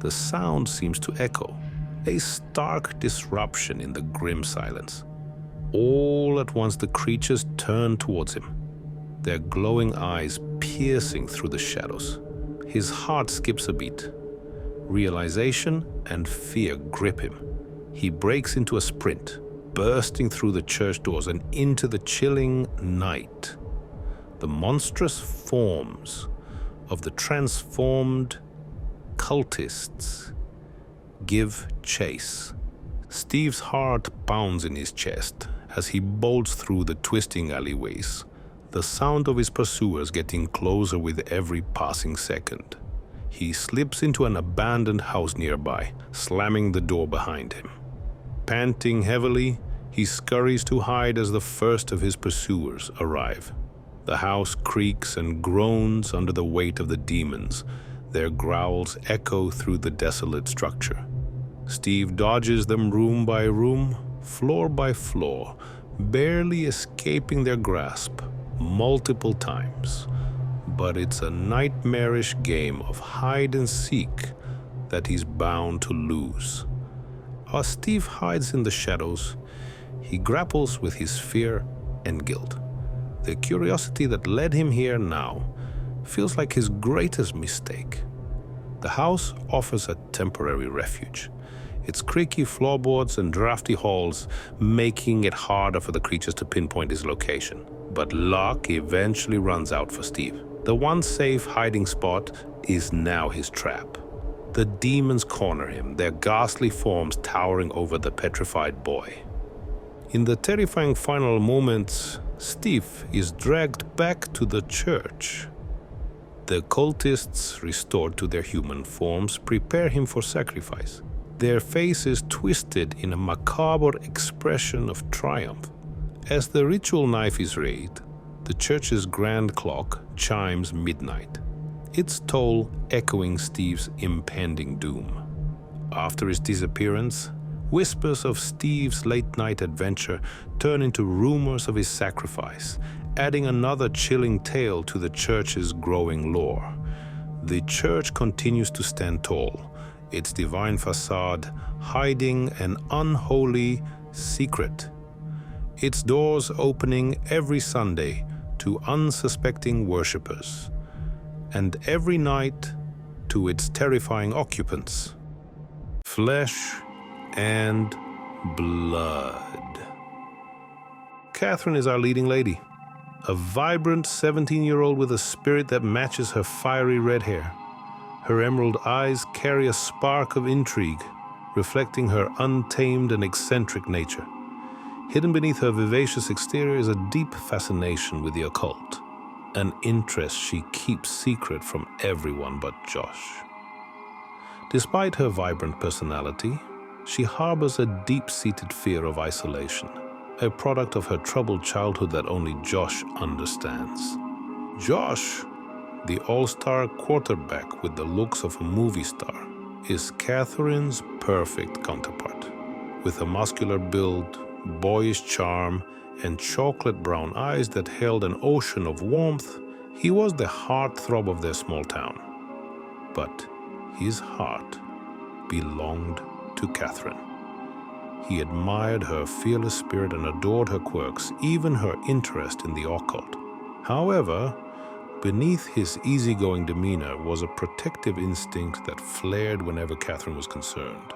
The sound seems to echo, a stark disruption in the grim silence. All at once the creatures turn towards him, their glowing eyes piercing through the shadows. His heart skips a beat. Realization and fear grip him. He breaks into a sprint, bursting through the church doors and into the chilling night. The monstrous forms of the transformed cultists give chase. Steve's heart pounds in his chest as he bolts through the twisting alleyways, the sound of his pursuers getting closer with every passing second. He slips into an abandoned house nearby, slamming the door behind him. Panting heavily, he scurries to hide as the first of his pursuers arrive. The house creaks and groans under the weight of the demons. Their growls echo through the desolate structure. Steve dodges them room by room, floor by floor, barely escaping their grasp multiple times. But it's a nightmarish game of hide and seek that he's bound to lose. As Steve hides in the shadows, he grapples with his fear and guilt. The curiosity that led him here now feels like his greatest mistake. The house offers a temporary refuge, its creaky floorboards and drafty halls making it harder for the creatures to pinpoint his location. But luck eventually runs out for Steve. The once safe hiding spot is now his trap. The demons corner him, their ghastly forms towering over the petrified boy. In the terrifying final moments, Steve is dragged back to the church. The cultists, restored to their human forms, prepare him for sacrifice. Their faces twisted in a macabre expression of triumph. As the ritual knife is raised, the church's grand clock chimes midnight, its toll echoing Steve's impending doom. After his disappearance, whispers of Steve's late-night adventure turn into rumors of his sacrifice, adding another chilling tale to the church's growing lore. The church continues to stand tall, its divine facade hiding an unholy secret, its doors opening every Sunday to unsuspecting worshippers, and every night to its terrifying occupants. Flesh and blood. Catherine is our leading lady, a vibrant 17-year-old with a spirit that matches her fiery red hair. Her emerald eyes carry a spark of intrigue, reflecting her untamed and eccentric nature. Hidden beneath her vivacious exterior is a deep fascination with the occult, an interest she keeps secret from everyone but Josh. Despite her vibrant personality, she harbors a deep-seated fear of isolation, a product of her troubled childhood that only Josh understands. Josh, the all-star quarterback with the looks of a movie star, is Catherine's perfect counterpart. With a muscular build, boyish charm, and chocolate brown eyes that held an ocean of warmth, he was the heartthrob of their small town. But his heart belonged to Catherine. He admired her fearless spirit and adored her quirks, even her interest in the occult. However, beneath his easygoing demeanor was a protective instinct that flared whenever Catherine was concerned.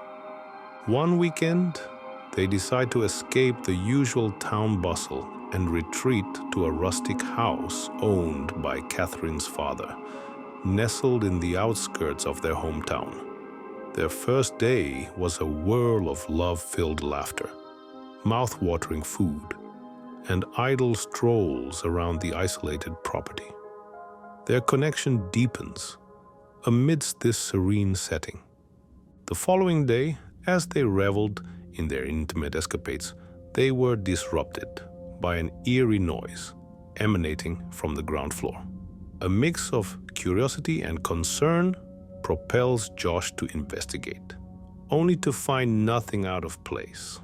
One weekend, they decide to escape the usual town bustle and retreat to a rustic house owned by Catherine's father, nestled in the outskirts of their hometown. Their first day was a whirl of love-filled laughter, mouth-watering food, and idle strolls around the isolated property. Their connection deepens amidst this serene setting. The following day, as they reveled in their intimate escapades, they were disrupted by an eerie noise emanating from the ground floor. A mix of curiosity and concern propels Josh to investigate, only to find nothing out of place.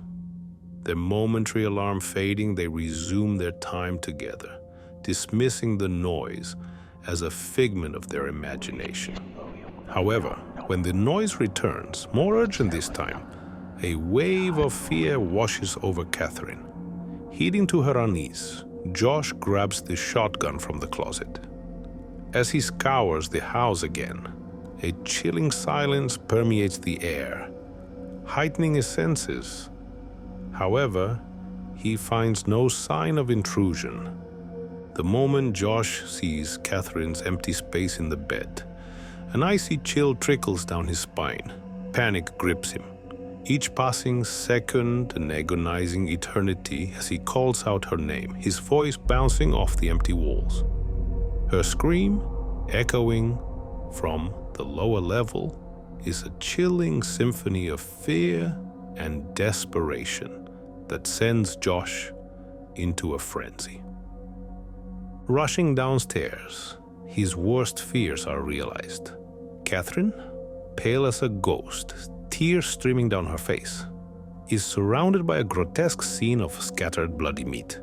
Their momentary alarm fading, they resume their time together, dismissing the noise as a figment of their imagination. However, when the noise returns, more urgent this time, a wave of fear washes over Catherine. Heeding to her unease, Josh grabs the shotgun from the closet. As he scours the house again, a chilling silence permeates the air, heightening his senses. However, he finds no sign of intrusion. The moment Josh sees Catherine's empty space in the bed, an icy chill trickles down his spine. Panic grips him, each passing second an agonizing eternity as he calls out her name, his voice bouncing off the empty walls. Her scream, echoing from the lower level, is a chilling symphony of fear and desperation that sends Josh into a frenzy. Rushing downstairs, his worst fears are realized. Catherine, pale as a ghost, tears streaming down her face, is surrounded by a grotesque scene of scattered bloody meat.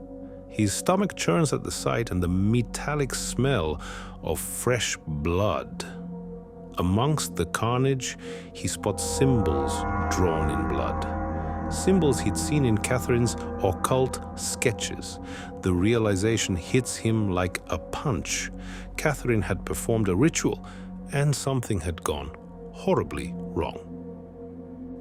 His stomach churns at the sight and the metallic smell of fresh blood. Amongst the carnage, he spots symbols drawn in blood. Symbols he'd seen in Catherine's occult sketches. The realization hits him like a punch. Catherine had performed a ritual, and something had gone horribly wrong.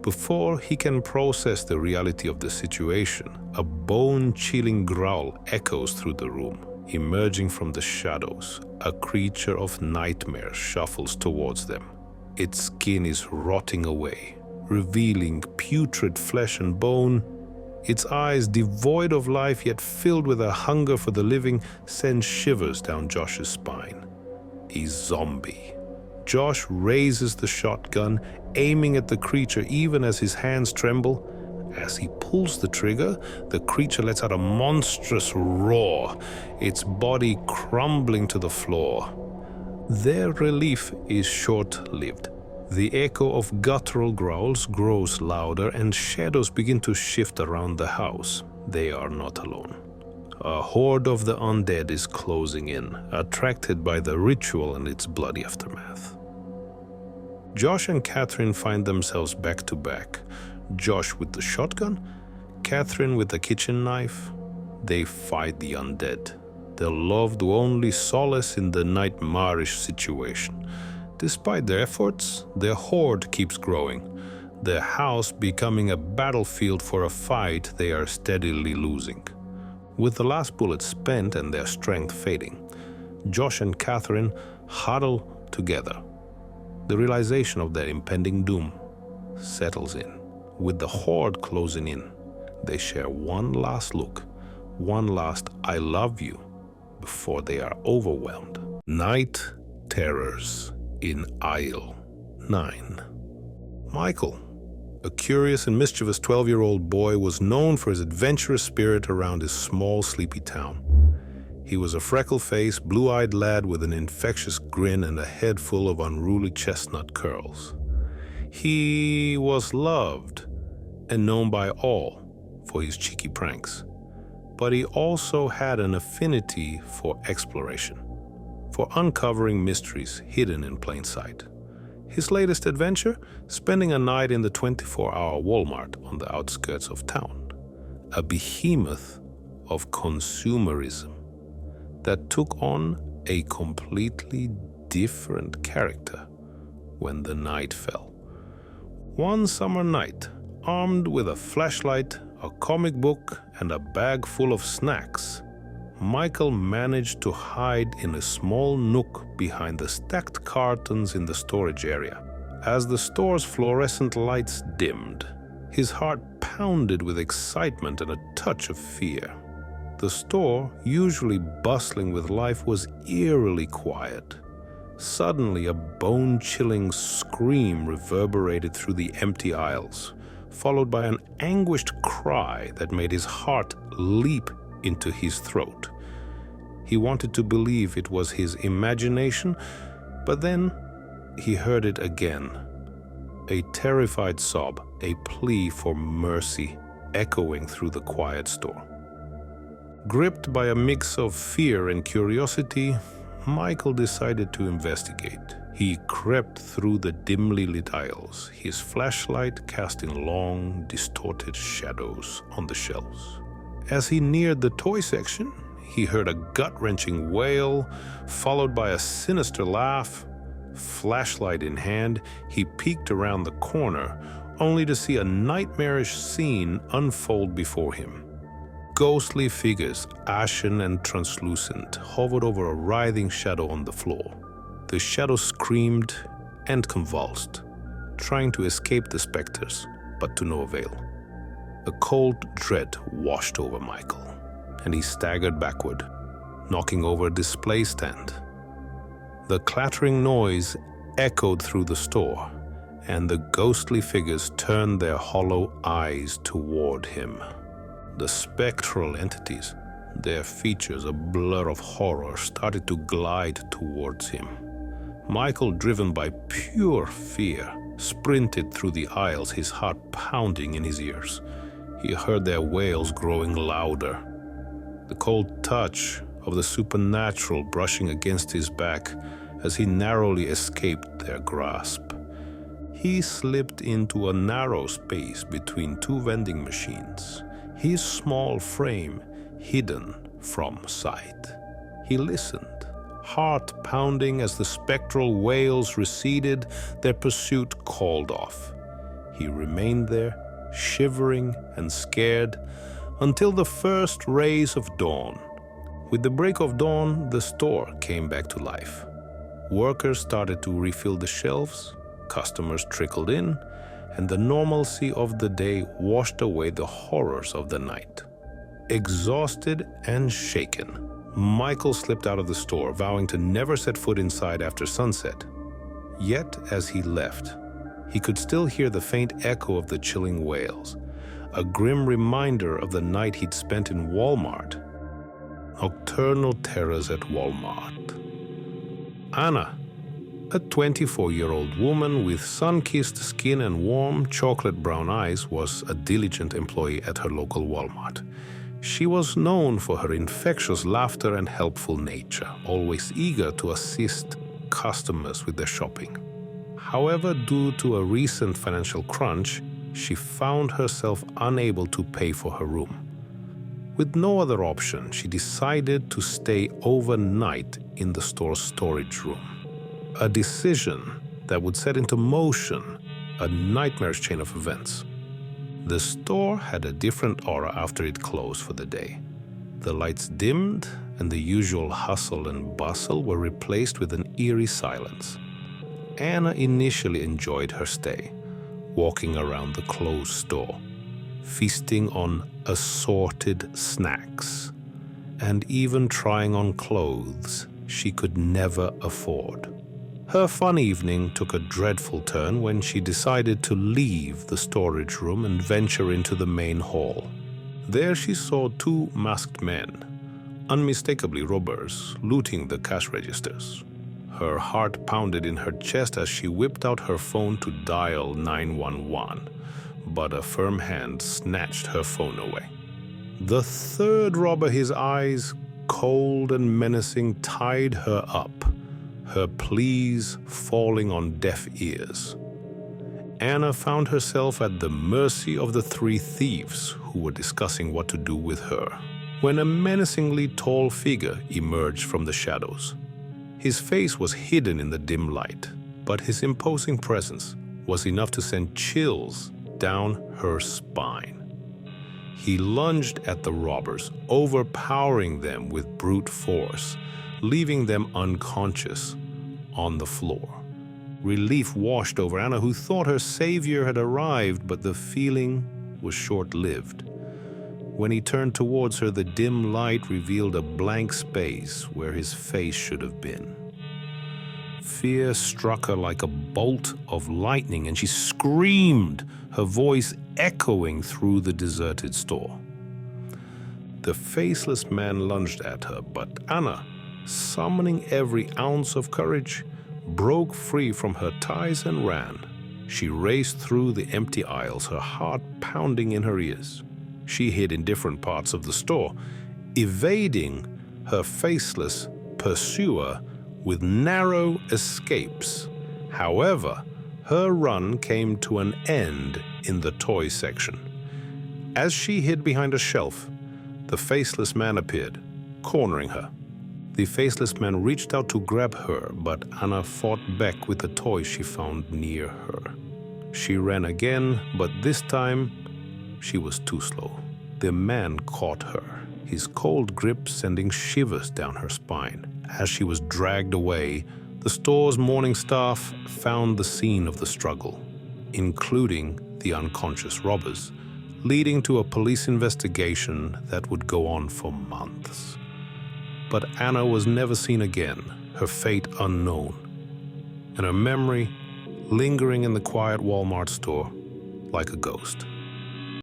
Before he can process the reality of the situation, a bone-chilling growl echoes through the room. Emerging from the shadows, a creature of nightmares shuffles towards them. Its skin is rotting away, revealing putrid flesh and bone. Its eyes, devoid of life yet filled with a hunger for the living, send shivers down Josh's spine. A zombie. Josh raises the shotgun, aiming at the creature even as his hands tremble. As he pulls the trigger, the creature lets out a monstrous roar, its body crumbling to the floor. Their relief is short-lived. The echo of guttural growls grows louder and shadows begin to shift around the house. They are not alone. A horde of the undead is closing in, attracted by the ritual and its bloody aftermath. Josh and Catherine find themselves back to back. Josh with the shotgun, Catherine with the kitchen knife. They fight the undead, their loved only solace in the nightmarish situation. Despite their efforts, their horde keeps growing, their house becoming a battlefield for a fight they are steadily losing. With the last bullet spent and their strength fading, Josh and Catherine huddle together. The realization of their impending doom settles in. With the horde closing in, they share one last look, one last "I love you" before they are overwhelmed. Night terrors in aisle 9. Michael, a curious and mischievous 12-year-old boy, was known for his adventurous spirit around his small, sleepy town. He was a freckle-faced, blue-eyed lad with an infectious grin and a head full of unruly chestnut curls. He was loved and known by all for his cheeky pranks, but he also had an affinity for exploration, for uncovering mysteries hidden in plain sight. His latest adventure, spending a night in the 24-hour Walmart on the outskirts of town, a behemoth of consumerism that took on a completely different character when the night fell. One summer night, armed with a flashlight, a comic book, and a bag full of snacks, Michael managed to hide in a small nook behind the stacked cartons in the storage area. As the store's fluorescent lights dimmed, his heart pounded with excitement and a touch of fear. The store, usually bustling with life, was eerily quiet. Suddenly, a bone-chilling scream reverberated through the empty aisles, followed by an anguished cry that made his heart leap into his throat. He wanted to believe it was his imagination, but then he heard it again. A terrified sob, a plea for mercy, echoing through the quiet store. Gripped by a mix of fear and curiosity, Michael decided to investigate. He crept through the dimly lit aisles, his flashlight casting long, distorted shadows on the shelves. As he neared the toy section, he heard a gut-wrenching wail, followed by a sinister laugh. Flashlight in hand, he peeked around the corner, only to see a nightmarish scene unfold before him. Ghostly figures, ashen and translucent, hovered over a writhing shadow on the floor. The shadow screamed and convulsed, trying to escape the specters, but to no avail. A cold dread washed over Michael, and he staggered backward, knocking over a display stand. The clattering noise echoed through the store, and the ghostly figures turned their hollow eyes toward him. The spectral entities, their features a blur of horror, started to glide towards him. Michael, driven by pure fear, sprinted through the aisles, his heart pounding in his ears. He heard their wails growing louder, the cold touch of the supernatural brushing against his back as he narrowly escaped their grasp. He slipped into a narrow space between two vending machines, his small frame hidden from sight. He listened, heart pounding as the spectral wails receded, their pursuit called off. He remained there, shivering and scared, until the first rays of dawn. With the break of dawn, the store came back to life. Workers started to refill the shelves, customers trickled in, and the normalcy of the day washed away the horrors of the night. Exhausted and shaken, Michael slipped out of the store, vowing to never set foot inside after sunset. Yet, as he left, he could still hear the faint echo of the chilling wails, a grim reminder of the night he'd spent in Walmart. Nocturnal terrors at Walmart. Anna, a 24-year-old woman with sun-kissed skin and warm chocolate-brown eyes, was a diligent employee at her local Walmart. She was known for her infectious laughter and helpful nature, always eager to assist customers with their shopping. However, due to a recent financial crunch, she found herself unable to pay for her room. With no other option, she decided to stay overnight in the store's storage room. A decision that would set into motion a nightmarish chain of events. The store had a different aura after it closed for the day. The lights dimmed, and the usual hustle and bustle were replaced with an eerie silence. Anna initially enjoyed her stay, walking around the closed store, feasting on assorted snacks, and even trying on clothes she could never afford. Her fun evening took a dreadful turn when she decided to leave the storage room and venture into the main hall. There she saw two masked men, unmistakably robbers, looting the cash registers. Her heart pounded in her chest as she whipped out her phone to dial 911, but a firm hand snatched her phone away. The third robber, his eyes cold and menacing, tied her up, her pleas falling on deaf ears. Anna found herself at the mercy of the three thieves who were discussing what to do with her, when a menacingly tall figure emerged from the shadows. His face was hidden in the dim light, but his imposing presence was enough to send chills down her spine. He lunged at the robbers, overpowering them with brute force, leaving them unconscious on the floor. Relief washed over Anna, who thought her savior had arrived, but the feeling was short-lived. When he turned towards her, the dim light revealed a blank space where his face should have been. Fear struck her like a bolt of lightning, and she screamed, her voice echoing through the deserted store. The faceless man lunged at her, but Anna, summoning every ounce of courage, broke free from her ties and ran. She raced through the empty aisles, her heart pounding in her ears. She hid in different parts of the store, evading her faceless pursuer with narrow escapes. However, her run came to an end in the toy section. As she hid behind a shelf, the faceless man appeared, cornering her. The faceless man reached out to grab her, but Anna fought back with the toy she found near her. She ran again, but this time she was too slow. The man caught her, his cold grip sending shivers down her spine. As she was dragged away, the store's morning staff found the scene of the struggle, including the unconscious robbers, leading to a police investigation that would go on for months. But Anna was never seen again, her fate unknown, and her memory lingering in the quiet Walmart store like a ghost.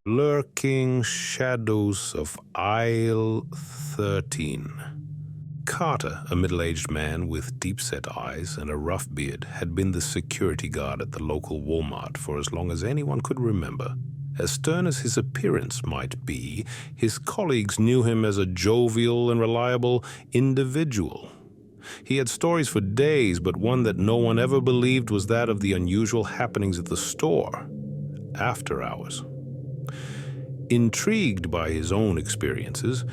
Lurking shadows of aisle 13. Carter, a middle-aged man with deep-set eyes and a rough beard, had been the security guard at the local Walmart for as long as anyone could remember. As stern as his appearance might be, his colleagues knew him as a jovial and reliable individual. He had stories for days, but one that no one ever believed was that of the unusual happenings at the store after hours. Intrigued by his own experiences,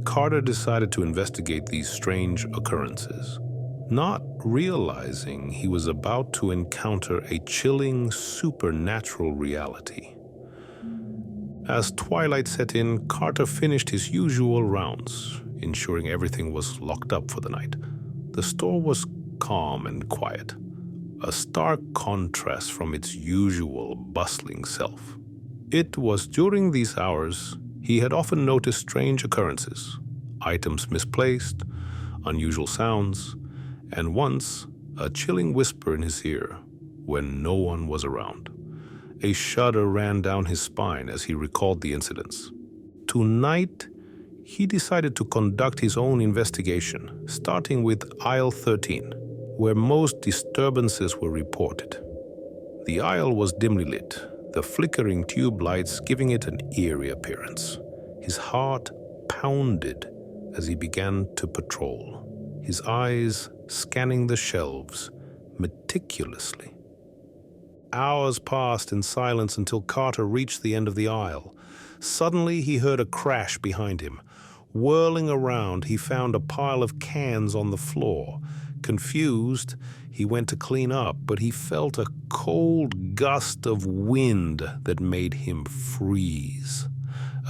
Carter decided to investigate these strange occurrences, not realizing he was about to encounter a chilling supernatural reality. As twilight set in, Carter finished his usual rounds, ensuring everything was locked up for the night. The store was calm and quiet, a stark contrast from its usual bustling self. It was during these hours he had often noticed strange occurrences, items misplaced, unusual sounds, and once a chilling whisper in his ear when no one was around. A shudder ran down his spine as he recalled the incidents. Tonight, he decided to conduct his own investigation, starting with aisle 13, where most disturbances were reported. The aisle was dimly lit, the flickering tube lights giving it an eerie appearance. His heart pounded as he began to patrol, his eyes scanning the shelves meticulously. Hours passed in silence until Carter reached the end of the aisle. Suddenly, he heard a crash behind him. Whirling around, he found a pile of cans on the floor. Confused, he went to clean up, but he felt a cold gust of wind that made him freeze.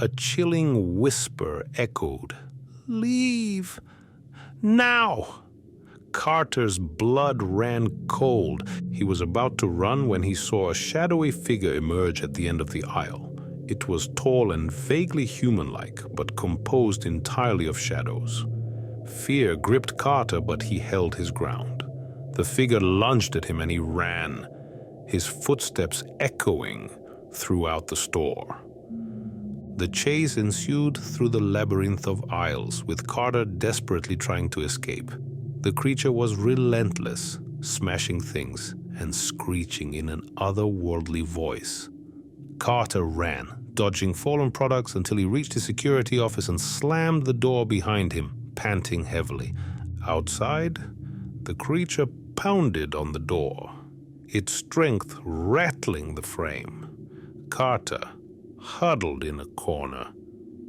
A chilling whisper echoed, "Leave! Now! Carter's blood ran cold. He was about to run when he saw a shadowy figure emerge at the end of the aisle. It was tall and vaguely human-like, but composed entirely of shadows. Fear gripped Carter, but he held his ground. The figure lunged at him and he ran, his footsteps echoing throughout the store. The chase ensued through the labyrinth of aisles, with Carter desperately trying to escape. The creature was relentless, smashing things and screeching in an otherworldly voice. Carter ran, dodging fallen products until he reached his security office and slammed the door behind him, panting heavily. Outside, the creature pounded on the door, its strength rattling the frame. Carter huddled in a corner,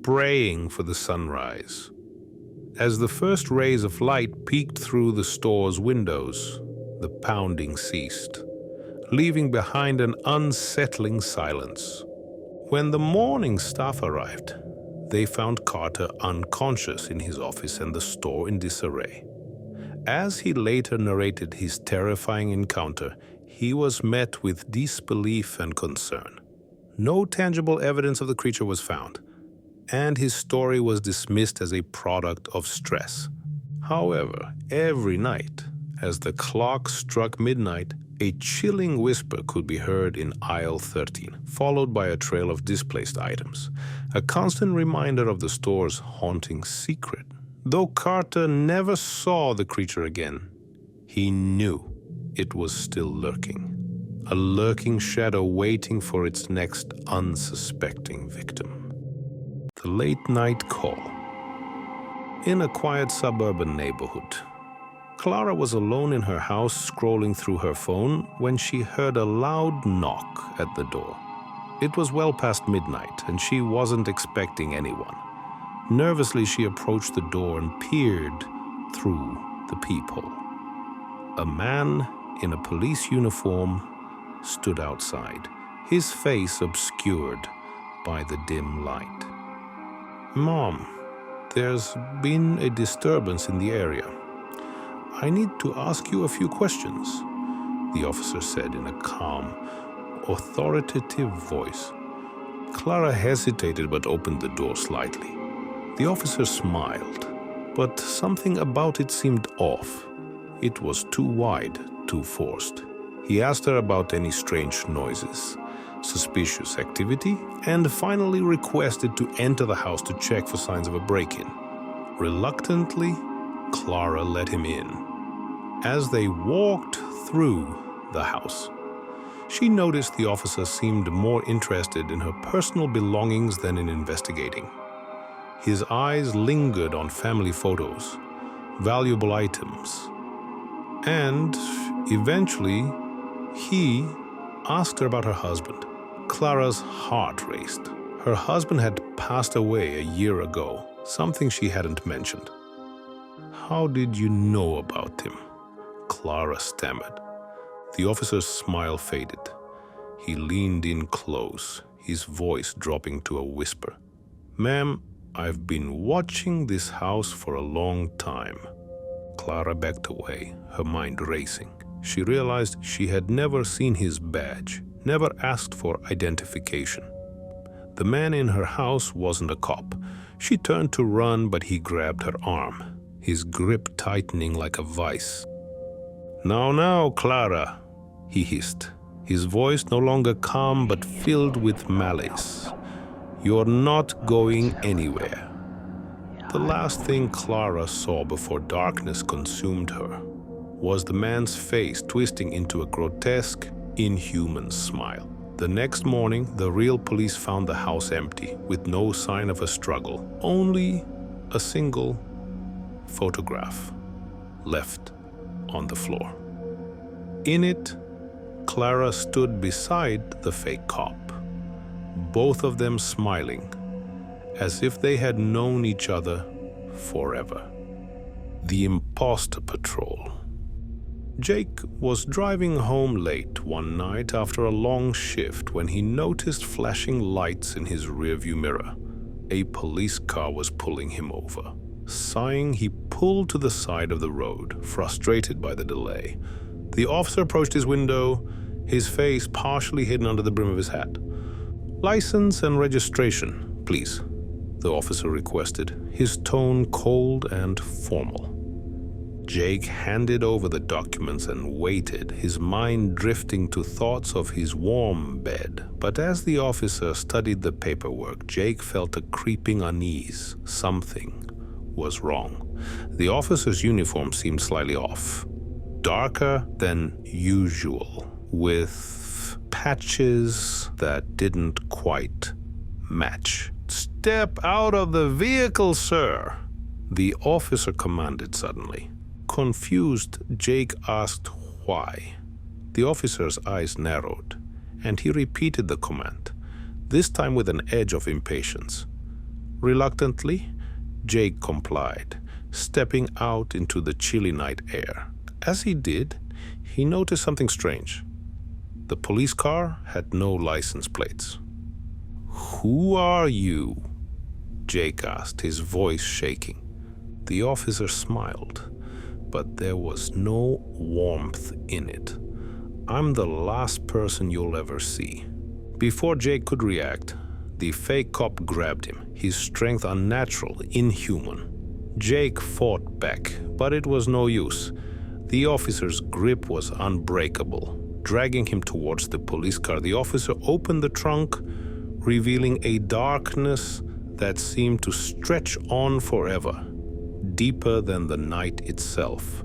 praying for the sunrise. As the first rays of light peeked through the store's windows, the pounding ceased, leaving behind an unsettling silence. When the morning staff arrived, they found Carter unconscious in his office and the store in disarray. As he later narrated his terrifying encounter, he was met with disbelief and concern. No tangible evidence of the creature was found, and his story was dismissed as a product of stress. However, every night, as the clock struck midnight, a chilling whisper could be heard in aisle 13, followed by a trail of displaced items, a constant reminder of the store's haunting secret. Though Carter never saw the creature again, he knew it was still lurking. A lurking shadow waiting for its next unsuspecting victim. The late-night call. In a quiet suburban neighborhood, Clara was alone in her house scrolling through her phone when she heard a loud knock at the door. It was well past midnight, and she wasn't expecting anyone. Nervously, she approached the door and peered through the peephole. A man in a police uniform stood outside, his face obscured by the dim light. "Mom, there's been a disturbance in the area. I need to ask you a few questions," the officer said in a calm, authoritative voice. Clara hesitated but opened the door slightly. The officer smiled, but something about it seemed off. It was too wide, too forced. He asked her about any strange noises, suspicious activity, and finally requested to enter the house to check for signs of a break-in. Reluctantly, Clara let him in. As they walked through the house, she noticed the officer seemed more interested in her personal belongings than in investigating. His eyes lingered on family photos, valuable items, and eventually, he asked her about her husband. Clara's heart raced. Her husband had passed away a year ago, something she hadn't mentioned. "How did you know about him?" Clara stammered. The officer's smile faded. He leaned in close, his voice dropping to a whisper. "Ma'am, I've been watching this house for a long time." Clara backed away, her mind racing. She realized she had never seen his badge, never asked for identification. The man in her house wasn't a cop. She turned to run, but he grabbed her arm, his grip tightening like a vice. Now, Clara," he hissed, his voice no longer calm but filled with malice. "You're not going anywhere." The last thing Clara saw before darkness consumed her was the man's face twisting into a grotesque, inhuman smile. The next morning, the real police found the house empty, with no sign of a struggle, only a single photograph left on the floor. In it, Clara stood beside the fake cop, both of them smiling, as if they had known each other forever. The Imposter Patrol. Jake was driving home late one night after a long shift when he noticed flashing lights in his rearview mirror. A police car was pulling him over. Sighing, he pulled to the side of the road, frustrated by the delay. The officer approached his window, his face partially hidden under the brim of his hat. "License and registration, please," the officer requested, his tone cold and formal. Jake handed over the documents and waited, his mind drifting to thoughts of his warm bed. But as the officer studied the paperwork, Jake felt a creeping unease. Something was wrong. The officer's uniform seemed slightly off, darker than usual, with patches that didn't quite match. "Step out of the vehicle, sir," the officer commanded suddenly. Confused, Jake asked why. The officer's eyes narrowed, and he repeated the command, this time with an edge of impatience. Reluctantly, Jake complied, stepping out into the chilly night air. As he did, he noticed something strange. The police car had no license plates. "Who are you?" Jake asked, his voice shaking. The officer smiled, but there was no warmth in it. "I'm the last person you'll ever see." Before Jake could react, the fake cop grabbed him, his strength unnatural, inhuman. Jake fought back, but it was no use. The officer's grip was unbreakable. Dragging him towards the police car, the officer opened the trunk, revealing a darkness that seemed to stretch on forever, deeper than the night itself.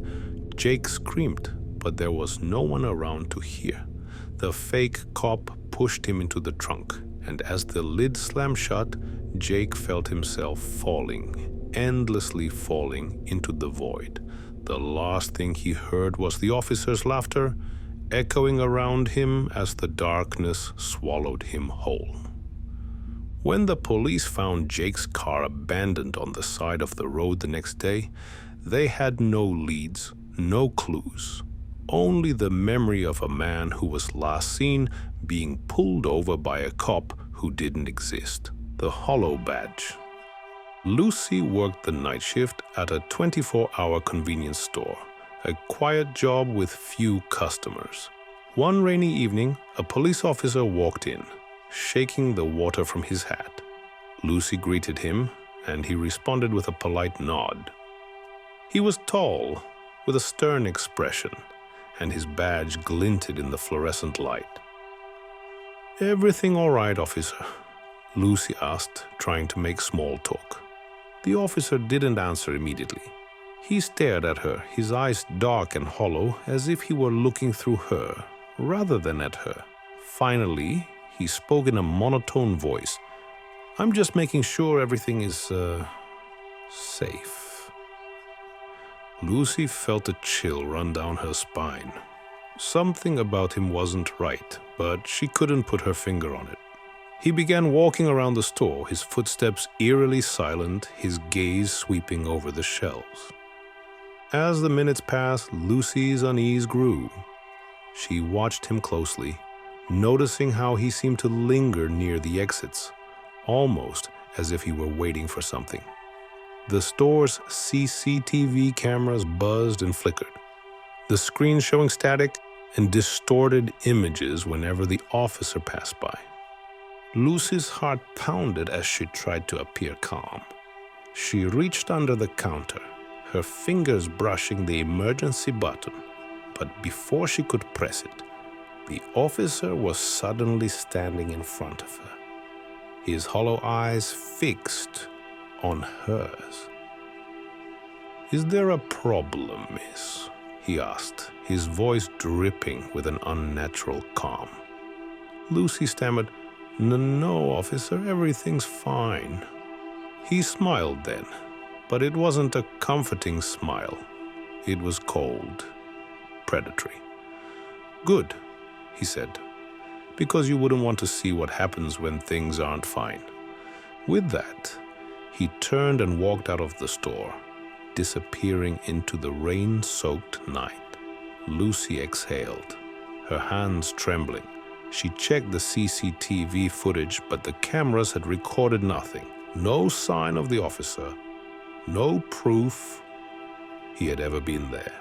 Jake screamed, but there was no one around to hear. The fake cop pushed him into the trunk, and as the lid slammed shut, Jake felt himself falling, endlessly falling into the void. The last thing he heard was the officer's laughter, echoing around him as the darkness swallowed him whole. When the police found Jake's car abandoned on the side of the road the next day, they had no leads, no clues, only the memory of a man who was last seen being pulled over by a cop who didn't exist. The hollow badge. Lucy worked the night shift at a 24-hour convenience store, a quiet job with few customers. One rainy evening, a police officer walked in, shaking the water from his hat. Lucy greeted him, and he responded with a polite nod. He was tall, with a stern expression, and his badge glinted in the fluorescent light. "Everything all right, officer?" Lucy asked, trying to make small talk. The officer didn't answer immediately. He stared at her, his eyes dark and hollow, as if he were looking through her, rather than at her. Finally, he spoke in a monotone voice. "I'm just making sure everything is, safe." Lucy felt a chill run down her spine. Something about him wasn't right, but she couldn't put her finger on it. He began walking around the store, his footsteps eerily silent, his gaze sweeping over the shelves. As the minutes passed, Lucy's unease grew. She watched him closely, noticing how he seemed to linger near the exits, almost as if he were waiting for something. The store's CCTV cameras buzzed and flickered, the screen showing static and distorted images whenever the officer passed by. Lucy's heart pounded as she tried to appear calm. She reached under the counter, her fingers brushing the emergency button, but before she could press it, the officer was suddenly standing in front of her, his hollow eyes fixed on hers. "Is there a problem, miss?" he asked, his voice dripping with an unnatural calm. Lucy stammered, No, officer, everything's fine." He smiled then, but it wasn't a comforting smile. It was cold, predatory. "Good," he said, "because you wouldn't want to see what happens when things aren't fine." With that, he turned and walked out of the store, disappearing into the rain-soaked night. Lucy exhaled, her hands trembling. She checked the CCTV footage, but the cameras had recorded nothing. No sign of the officer, No proof he had ever been there.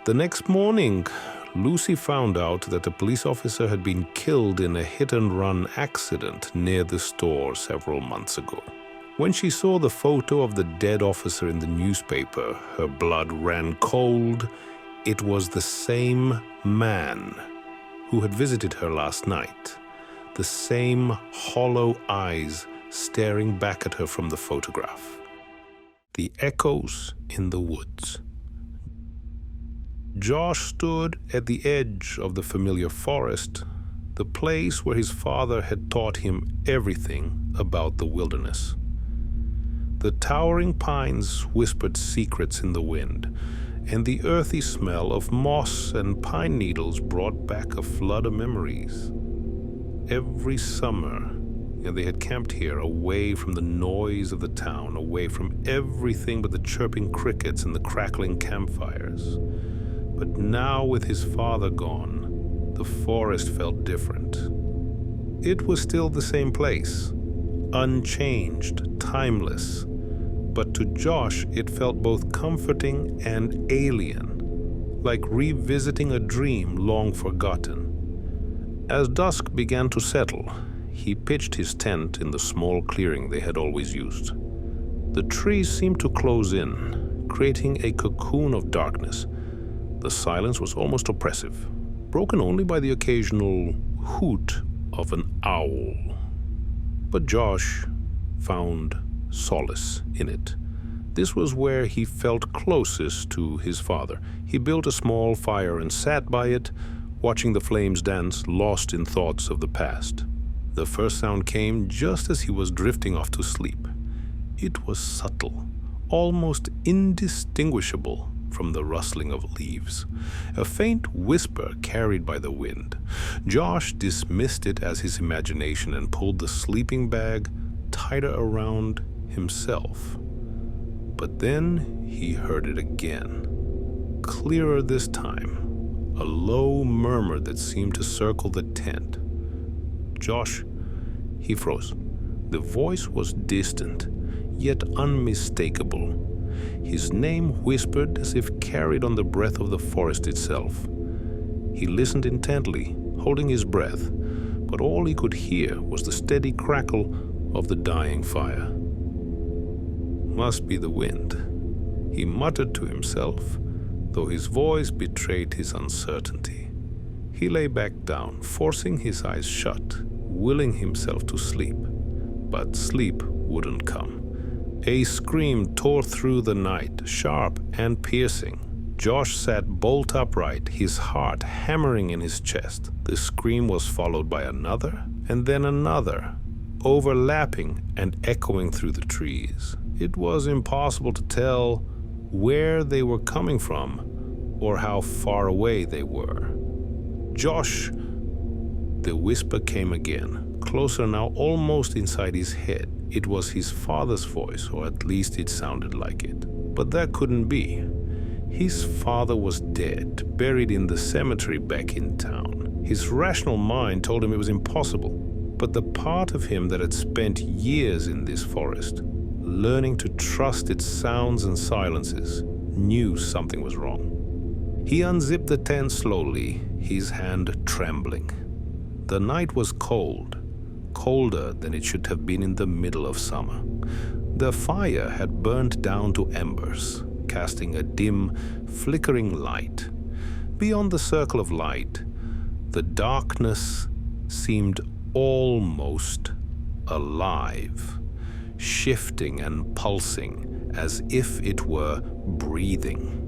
The next morning, Lucy found out that a police officer had been killed in a hit-and-run accident near the store several months ago. When she saw the photo of the dead officer in the newspaper, her blood ran cold. It was the same man who had visited her last night, the same hollow eyes staring back at her from the photograph. The echoes in the woods. Josh stood at the edge of the familiar forest, the place where his father had taught him everything about the wilderness. The towering pines whispered secrets in the wind, and the earthy smell of moss and pine needles brought back a flood of memories. Every summer, they had camped here, away from the noise of the town, away from everything but the chirping crickets and the crackling campfires. But now, with his father gone, the forest felt different. It was still the same place, unchanged, timeless. But to Josh, it felt both comforting and alien, like revisiting a dream long forgotten. As dusk began to settle, he pitched his tent in the small clearing they had always used. The trees seemed to close in, creating a cocoon of darkness. The silence was almost oppressive, broken only by the occasional hoot of an owl. But Josh found solace in it. This was where he felt closest to his father. He built a small fire and sat by it, watching the flames dance, lost in thoughts of the past. The first sound came just as he was drifting off to sleep. It was subtle, almost indistinguishable from the rustling of leaves, a faint whisper carried by the wind. Josh dismissed it as his imagination and pulled the sleeping bag tighter around himself. But then he heard it again, clearer this time, a low murmur that seemed to circle the tent. Josh, he froze. The voice was distant, yet unmistakable. His name whispered as if carried on the breath of the forest itself. He listened intently, holding his breath, but all he could hear was the steady crackle of the dying fire. Must be the wind, he muttered to himself, though his voice betrayed his uncertainty. He lay back down, forcing his eyes shut, willing himself to sleep. But sleep wouldn't come. A scream tore through the night, sharp and piercing. Josh sat bolt upright, his heart hammering in his chest. The scream was followed by another, and then another, overlapping and echoing through the trees. It was impossible to tell where they were coming from or how far away they were. Josh, the whisper came again, closer now, almost inside his head. It was his father's voice, or at least it sounded like it. But that couldn't be. His father was dead, buried in the cemetery back in town. His rational mind told him it was impossible. But the part of him that had spent years in this forest, learning to trust its sounds and silences, knew something was wrong. He unzipped the tent slowly, his hand trembling. The night was cold, colder than it should have been in the middle of summer. The fire had burned down to embers, casting a dim, flickering light. Beyond the circle of light, the darkness seemed almost alive, shifting and pulsing as if it were breathing.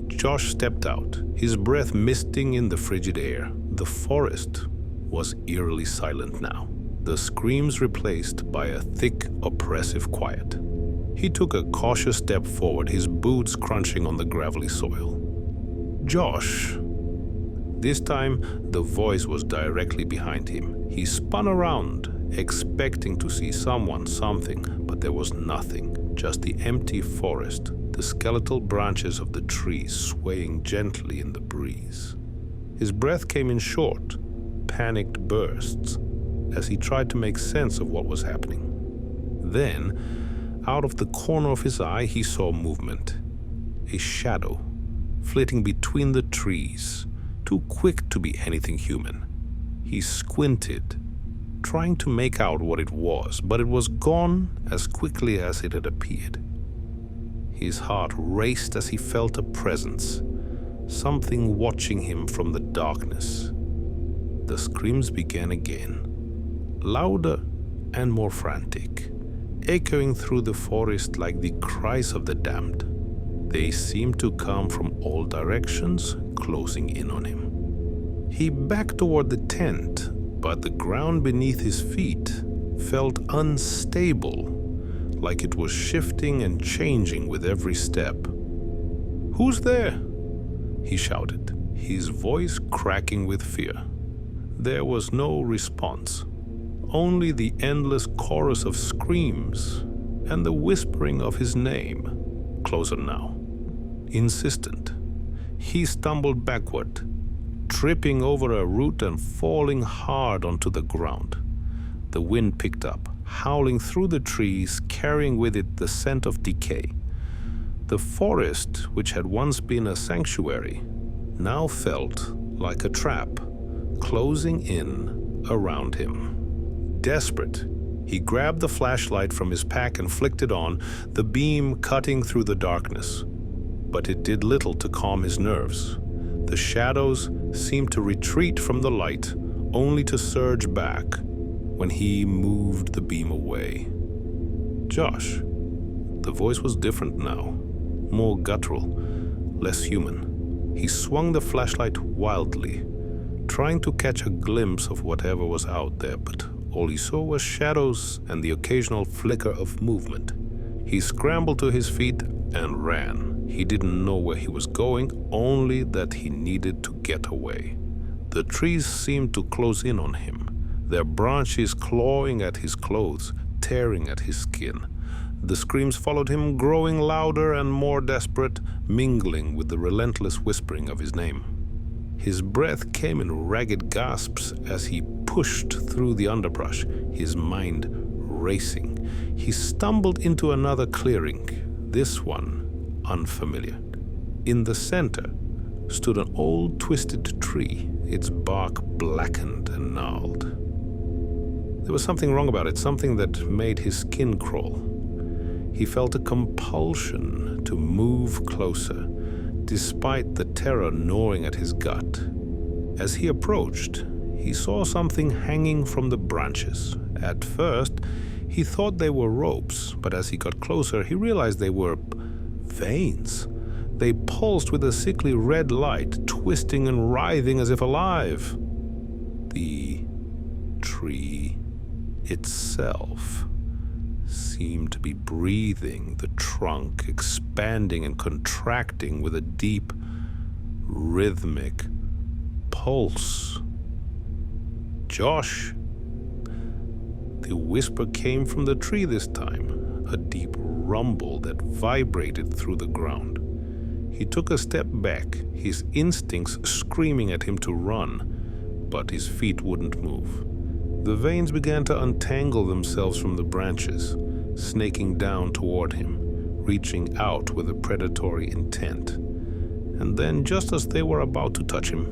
Josh stepped out, his breath misting in the frigid air. The forest was eerily silent now, the screams replaced by a thick, oppressive quiet. He took a cautious step forward, his boots crunching on the gravelly soil. Josh. This time, the voice was directly behind him. He spun around, expecting to see someone, something, but there was nothing, just the empty forest, the skeletal branches of the trees swaying gently in the breeze. His breath came in short, panicked bursts as he tried to make sense of what was happening. Then, Out of the corner of his eye, he saw movement. A shadow, flitting between the trees, too quick to be anything human. He squinted, trying to make out what it was, but it was gone as quickly as it had appeared. His heart raced as he felt a presence, something watching him from the darkness. The screams began again, louder and more frantic, echoing through the forest like the cries of the damned. They seemed to come from all directions, closing in on him. He backed toward the tent, but the ground beneath his feet felt unstable, like it was shifting and changing with every step. "Who's there?" he shouted, his voice cracking with fear. There was no response, only the endless chorus of screams and the whispering of his name, closer now, insistent. He stumbled backward, tripping over a root and falling hard onto the ground. The wind picked up, howling through the trees, carrying with it the scent of decay. The forest, which had once been a sanctuary, now felt like a trap, closing in around him. Desperate, he grabbed the flashlight from his pack and flicked it on, the beam cutting through the darkness. But it did little to calm his nerves. The shadows seemed to retreat from the light, only to surge back when he moved the beam away. "Josh." The voice was different now, more guttural, less human. He swung the flashlight wildly, trying to catch a glimpse of whatever was out there, but all he saw was shadows and the occasional flicker of movement. He scrambled to his feet and ran. He didn't know where he was going, only that he needed to get away. The trees seemed to close in on him, their branches clawing at his clothes, tearing at his skin. The screams followed him, growing louder and more desperate, mingling with the relentless whispering of his name. His breath came in ragged gasps as he pushed through the underbrush, his mind racing. He stumbled into another clearing, this one unfamiliar. In the center stood an old twisted tree, its bark blackened and gnarled. There was something wrong about it, something that made his skin crawl. He felt a compulsion to move closer, despite the terror gnawing at his gut. As he approached, he saw something hanging from the branches. At first, he thought they were ropes, but as he got closer, he realized they were veins. They pulsed with a sickly red light, twisting and writhing as if alive. The tree itself seemed to be breathing, the trunk expanding and contracting with a deep, rhythmic pulse. "Josh!" The whisper came from the tree this time, a deep rumble that vibrated through the ground. He took a step back, his instincts screaming at him to run, but his feet wouldn't move. The veins began to untangle themselves from the branches, snaking down toward him, reaching out with a predatory intent. And then, just as they were about to touch him,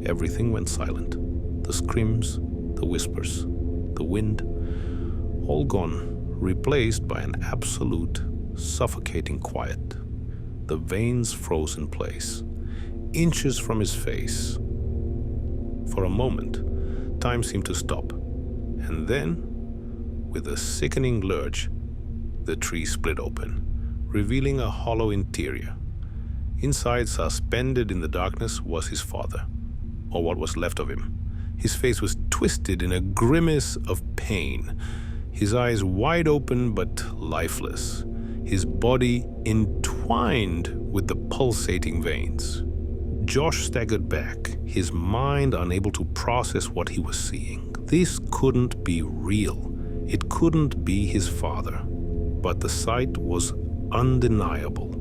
everything went silent. The screams, the whispers, the wind, all gone, replaced by an absolute, suffocating quiet. The veins froze in place, inches from his face. For a moment, time seemed to stop, and then, with a sickening lurch, the tree split open, revealing a hollow interior. Inside, suspended in the darkness, was his father, or what was left of him. His face was twisted in a grimace of pain, his eyes wide open but lifeless, his body entwined with the pulsating veins. Josh staggered back, his mind unable to process what he was seeing. This couldn't be real. It couldn't be his father. But the sight was undeniable,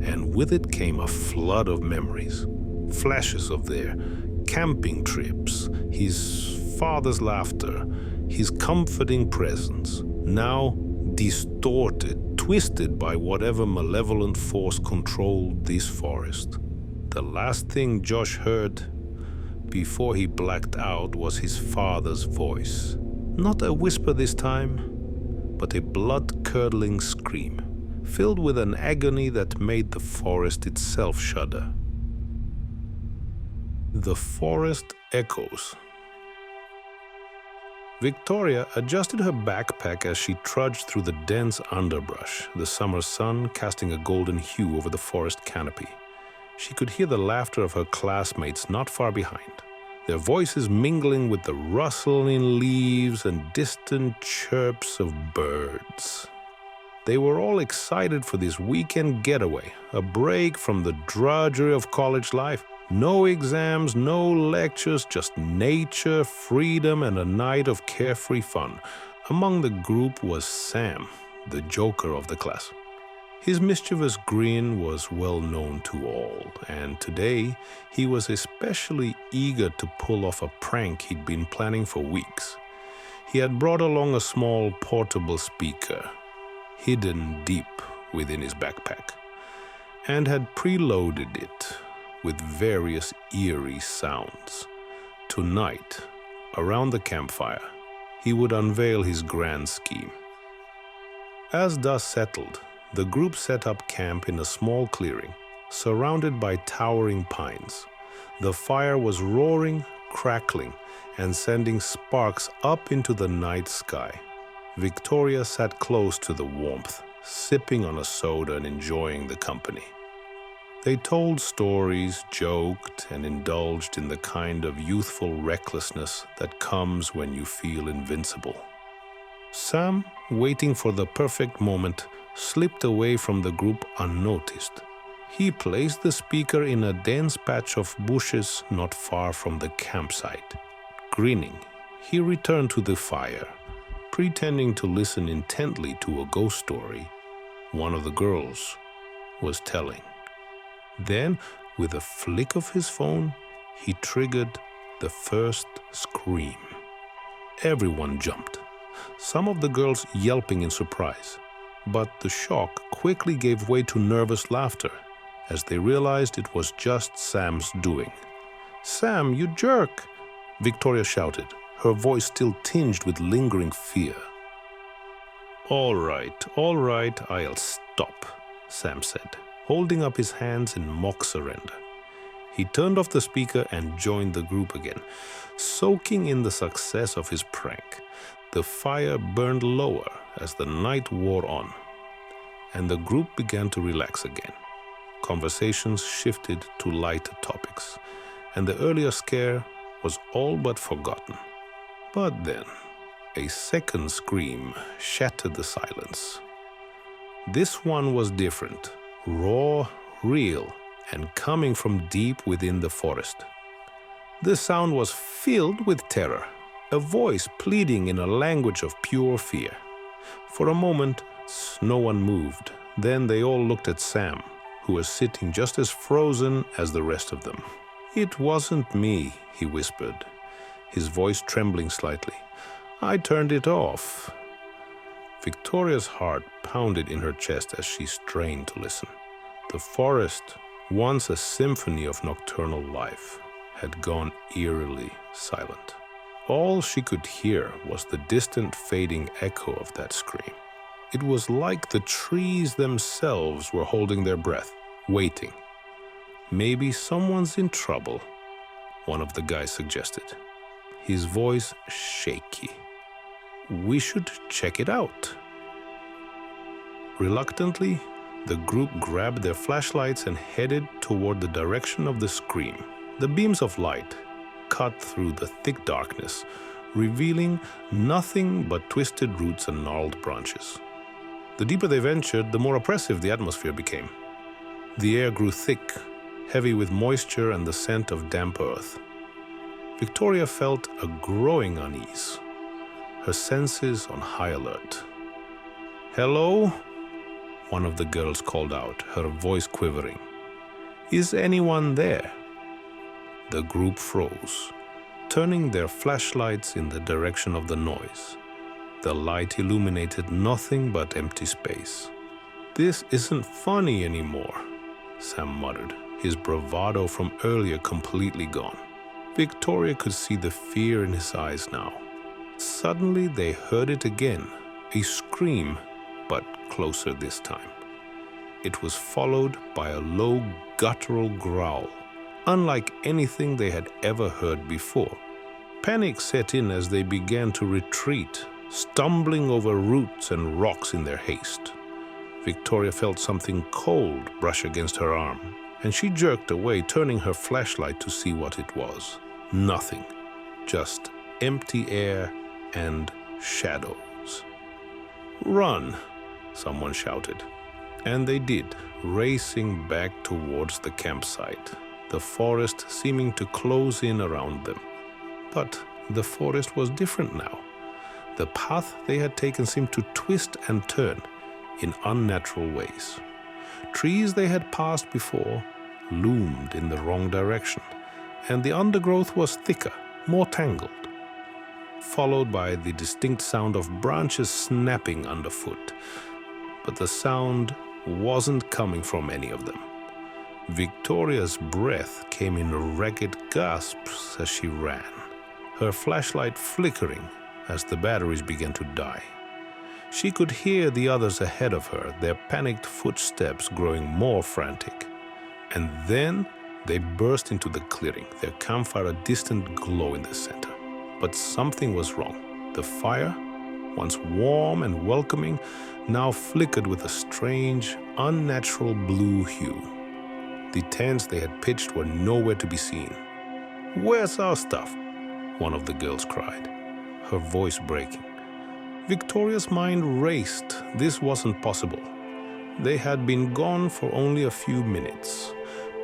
and with it came a flood of memories, flashes of their camping trips, his father's laughter, his comforting presence, now distorted, twisted by whatever malevolent force controlled this forest. The last thing Josh heard before he blacked out was his father's voice. Not a whisper this time, but a blood-curdling scream, filled with an agony that made the forest itself shudder. The forest echoes. Victoria adjusted her backpack as she trudged through the dense underbrush, the summer sun casting a golden hue over the forest canopy. She could hear the laughter of her classmates not far behind, their voices mingling with the rustle in leaves and distant chirps of birds. They were all excited for this weekend getaway, a break from the drudgery of college life. No exams, no lectures, just nature, freedom, and a night of carefree fun. Among the group was Sam, the joker of the class. His mischievous grin was well known to all, and today he was especially eager to pull off a prank he'd been planning for weeks. He had brought along a small portable speaker, hidden deep within his backpack, and had preloaded it with various eerie sounds. Tonight, around the campfire, he would unveil his grand scheme. As dusk settled, the group set up camp in a small clearing, surrounded by towering pines. The fire was roaring, crackling, and sending sparks up into the night sky. Victoria sat close to the warmth, sipping on a soda and enjoying the company. They told stories, joked, and indulged in the kind of youthful recklessness that comes when you feel invincible. Sam, waiting for the perfect moment, slipped away from the group unnoticed. He placed the speaker in a dense patch of bushes not far from the campsite. Grinning, he returned to the fire, pretending to listen intently to a ghost story one of the girls was telling. Then, with a flick of his phone, he triggered the first scream. Everyone jumped, some of the girls yelping in surprise. But the shock quickly gave way to nervous laughter as they realized it was just Sam's doing. "Sam, you jerk!" Victoria shouted, her voice still tinged with lingering fear. All right, I'll stop," Sam said, holding up his hands in mock surrender. He turned off the speaker and joined the group again, soaking in the success of his prank. The fire burned lower as the night wore on, and the group began to relax again. Conversations shifted to lighter topics, and the earlier scare was all but forgotten. But then, a second scream shattered the silence. This one was different, raw, real, and coming from deep within the forest. The sound was filled with terror, a voice pleading in a language of pure fear. For a moment, no one moved. Then they all looked at Sam, who was sitting just as frozen as the rest of them. "It wasn't me," he whispered, his voice trembling slightly. "I turned it off." Victoria's heart pounded in her chest as she strained to listen. The forest, once a symphony of nocturnal life, had gone eerily silent. All she could hear was the distant fading echo of that scream. It was like the trees themselves were holding their breath, waiting. "Maybe someone's in trouble," one of the guys suggested, his voice shaky. "We should check it out." Reluctantly, the group grabbed their flashlights and headed toward the direction of the scream. The beams of light cut through the thick darkness, revealing nothing but twisted roots and gnarled branches. The deeper they ventured, the more oppressive the atmosphere became. The air grew thick, heavy with moisture and the scent of damp earth. Victoria felt a growing unease, her senses on high alert. "Hello?" one of the girls called out, her voice quivering. "Is anyone there?" The group froze, turning their flashlights in the direction of the noise. The light illuminated nothing but empty space. "This isn't funny anymore," Sam muttered, his bravado from earlier completely gone. Victoria could see the fear in his eyes now. Suddenly they heard it again, a scream, but closer this time. It was followed by a low, guttural growl, unlike anything they had ever heard before. Panic set in as they began to retreat, stumbling over roots and rocks in their haste. Victoria felt something cold brush against her arm, and she jerked away, turning her flashlight to see what it was. Nothing, just empty air and shadows. "Run!" someone shouted. And they did, racing back towards the campsite, the forest seeming to close in around them. But the forest was different now. The path they had taken seemed to twist and turn in unnatural ways. Trees they had passed before loomed in the wrong direction, and the undergrowth was thicker, more tangled, followed by the distinct sound of branches snapping underfoot. But the sound wasn't coming from any of them. Victoria's breath came in ragged gasps as she ran, her flashlight flickering as the batteries began to die. She could hear the others ahead of her, their panicked footsteps growing more frantic. And then they burst into the clearing, their campfire a distant glow in the center. But something was wrong. The fire, once warm and welcoming, now flickered with a strange, unnatural blue hue. The tents they had pitched were nowhere to be seen. "Where's our stuff?" one of the girls cried, her voice breaking. Victoria's mind raced. This wasn't possible. They had been gone for only a few minutes,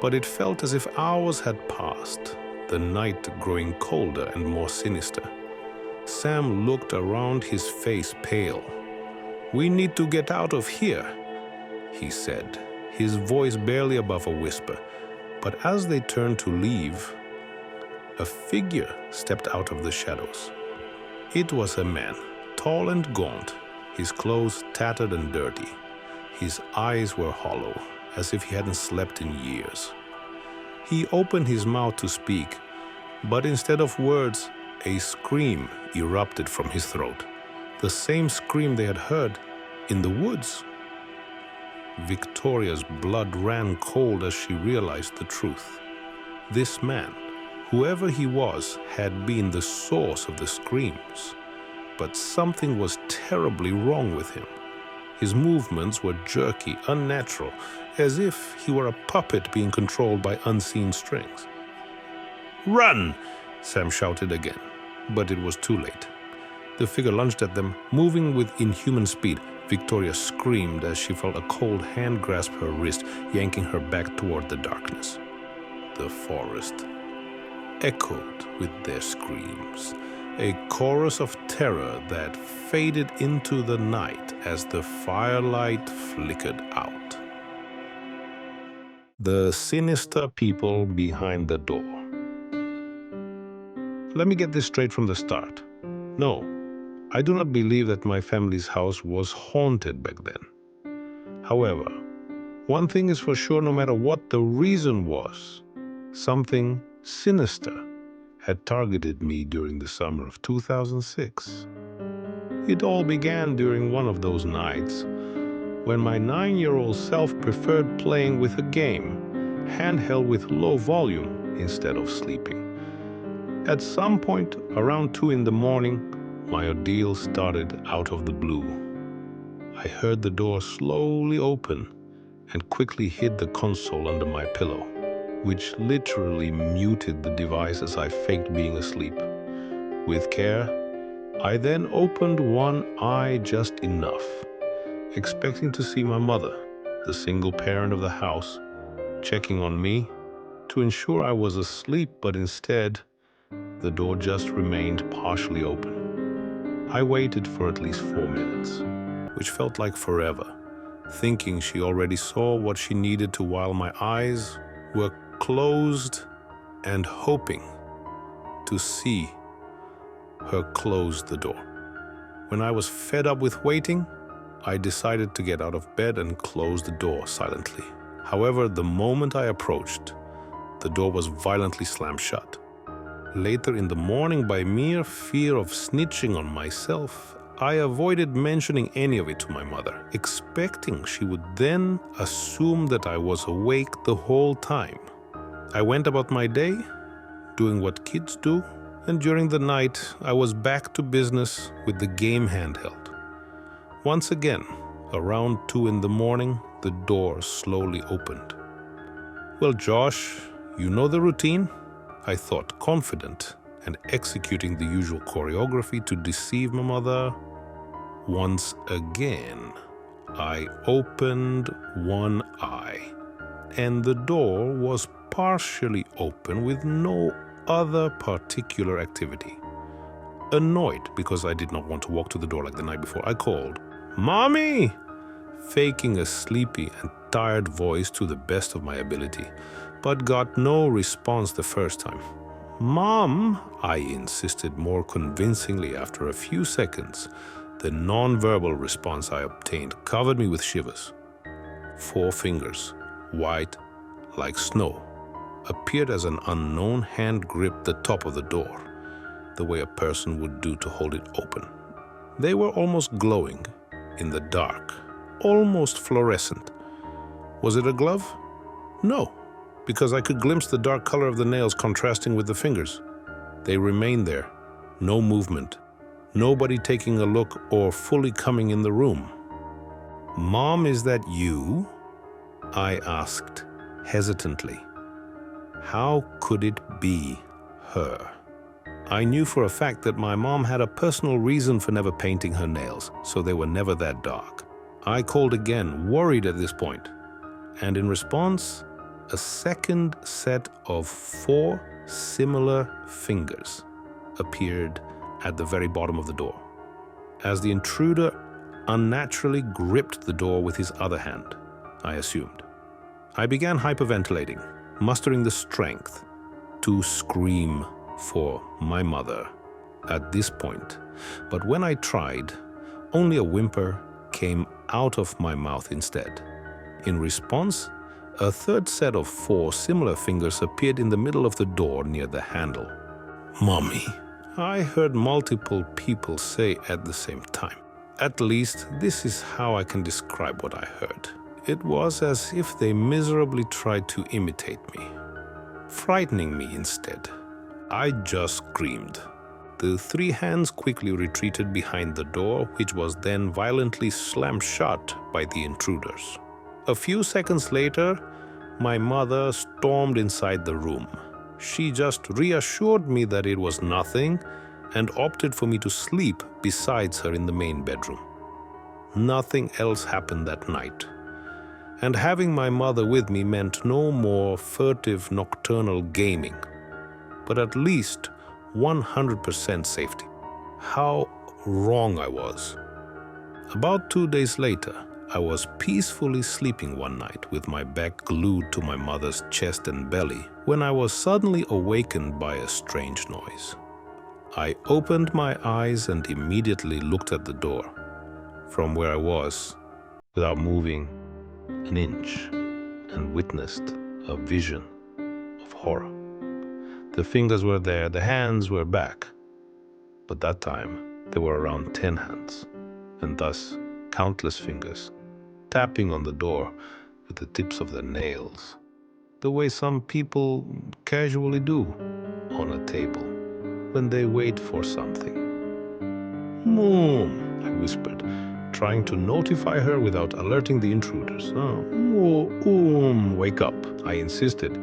but it felt as if hours had passed, the night growing colder and more sinister. Sam looked around, his face pale. "We need to get out of here," he said, his voice barely above a whisper. But as they turned to leave, a figure stepped out of the shadows. It was a man, tall and gaunt, his clothes tattered and dirty. His eyes were hollow, as if he hadn't slept in years. He opened his mouth to speak, but instead of words, a scream erupted from his throat. The same scream they had heard in the woods. Victoria's blood ran cold as she realized the truth. This man, whoever he was, had been the source of the screams. But something was terribly wrong with him. His movements were jerky, unnatural, as if he were a puppet being controlled by unseen strings. "Run!" Sam shouted again, but it was too late. The figure lunged at them, moving with inhuman speed. Victoria screamed as she felt a cold hand grasp her wrist, yanking her back toward the darkness. The forest echoed with their screams, a chorus of terror that faded into the night as the firelight flickered out. The sinister people behind the door. Let me get this straight from the start. No, I do not believe that my family's house was haunted back then. However, one thing is for sure, no matter what the reason was, something sinister had targeted me during the summer of 2006. It all began during one of those nights when my 9-year-old self preferred playing with a game, handheld with low volume instead of sleeping. At some point around 2 in the morning, my ordeal started out of the blue. I heard the door slowly open and quickly hid the console under my pillow, which literally muted the device as I faked being asleep. With care, I then opened one eye just enough, expecting to see my mother, the single parent of the house, checking on me to ensure I was asleep, but instead, the door just remained partially open. I waited for at least 4 minutes, which felt like forever, thinking she already saw what she needed to while my eyes were closed and hoping to see her close the door. When I was fed up with waiting, I decided to get out of bed and close the door silently. However, the moment I approached, the door was violently slammed shut. Later in the morning, by mere fear of snitching on myself, I avoided mentioning any of it to my mother, expecting she would then assume that I was awake the whole time. I went about my day, doing what kids do, and during the night I was back to business with the game handheld. Once again, around 2 in the morning, the door slowly opened. "Well, Josh, you know the routine?" I thought, confident and executing the usual choreography to deceive my mother. Once again, I opened one eye, and the door was partially open with no other particular activity. Annoyed because I did not want to walk to the door like the night before, I called, "Mommy!" faking a sleepy and tired voice to the best of my ability, but got no response the first time. "Mom," I insisted more convincingly after a few seconds. The non-verbal response I obtained covered me with shivers. 4 fingers, white like snow, appeared as an unknown hand gripped the top of the door, the way a person would do to hold it open. They were almost glowing in the dark, almost fluorescent. Was it a glove? No, because I could glimpse the dark color of the nails contrasting with the fingers. They remained there, no movement, nobody taking a look or fully coming in the room. "Mom, is that you?" I asked hesitantly. How could it be her? I knew for a fact that my mom had a personal reason for never painting her nails, so they were never that dark. I called again, worried at this point, and in response, a second set of 4 similar fingers appeared at the very bottom of the door, as the intruder unnaturally gripped the door with his other hand, I assumed. I began hyperventilating, mustering the strength to scream for my mother at this point. But when I tried, only a whimper came out of my mouth instead. In response, a third set of 4 similar fingers appeared in the middle of the door near the handle. "Mommy," I heard multiple people say at the same time. At least, this is how I can describe what I heard. It was as if they miserably tried to imitate me, frightening me instead. I just screamed. The 3 hands quickly retreated behind the door, which was then violently slammed shut by the intruders. A few seconds later, my mother stormed inside the room. She just reassured me that it was nothing and opted for me to sleep beside her in the main bedroom. Nothing else happened that night. And having my mother with me meant no more furtive nocturnal gaming, but at least 100% safety. How wrong I was. About 2 days later, I was peacefully sleeping one night with my back glued to my mother's chest and belly when I was suddenly awakened by a strange noise. I opened my eyes and immediately looked at the door from where I was without moving an inch and witnessed a vision of horror. The fingers were there, the hands were back, but that time there were around 10 hands, and thus countless fingers, tapping on the door with the tips of their nails, the way some people casually do on a table when they wait for something. "Mom," I whispered, trying to notify her without alerting the intruders. Wake up," I insisted,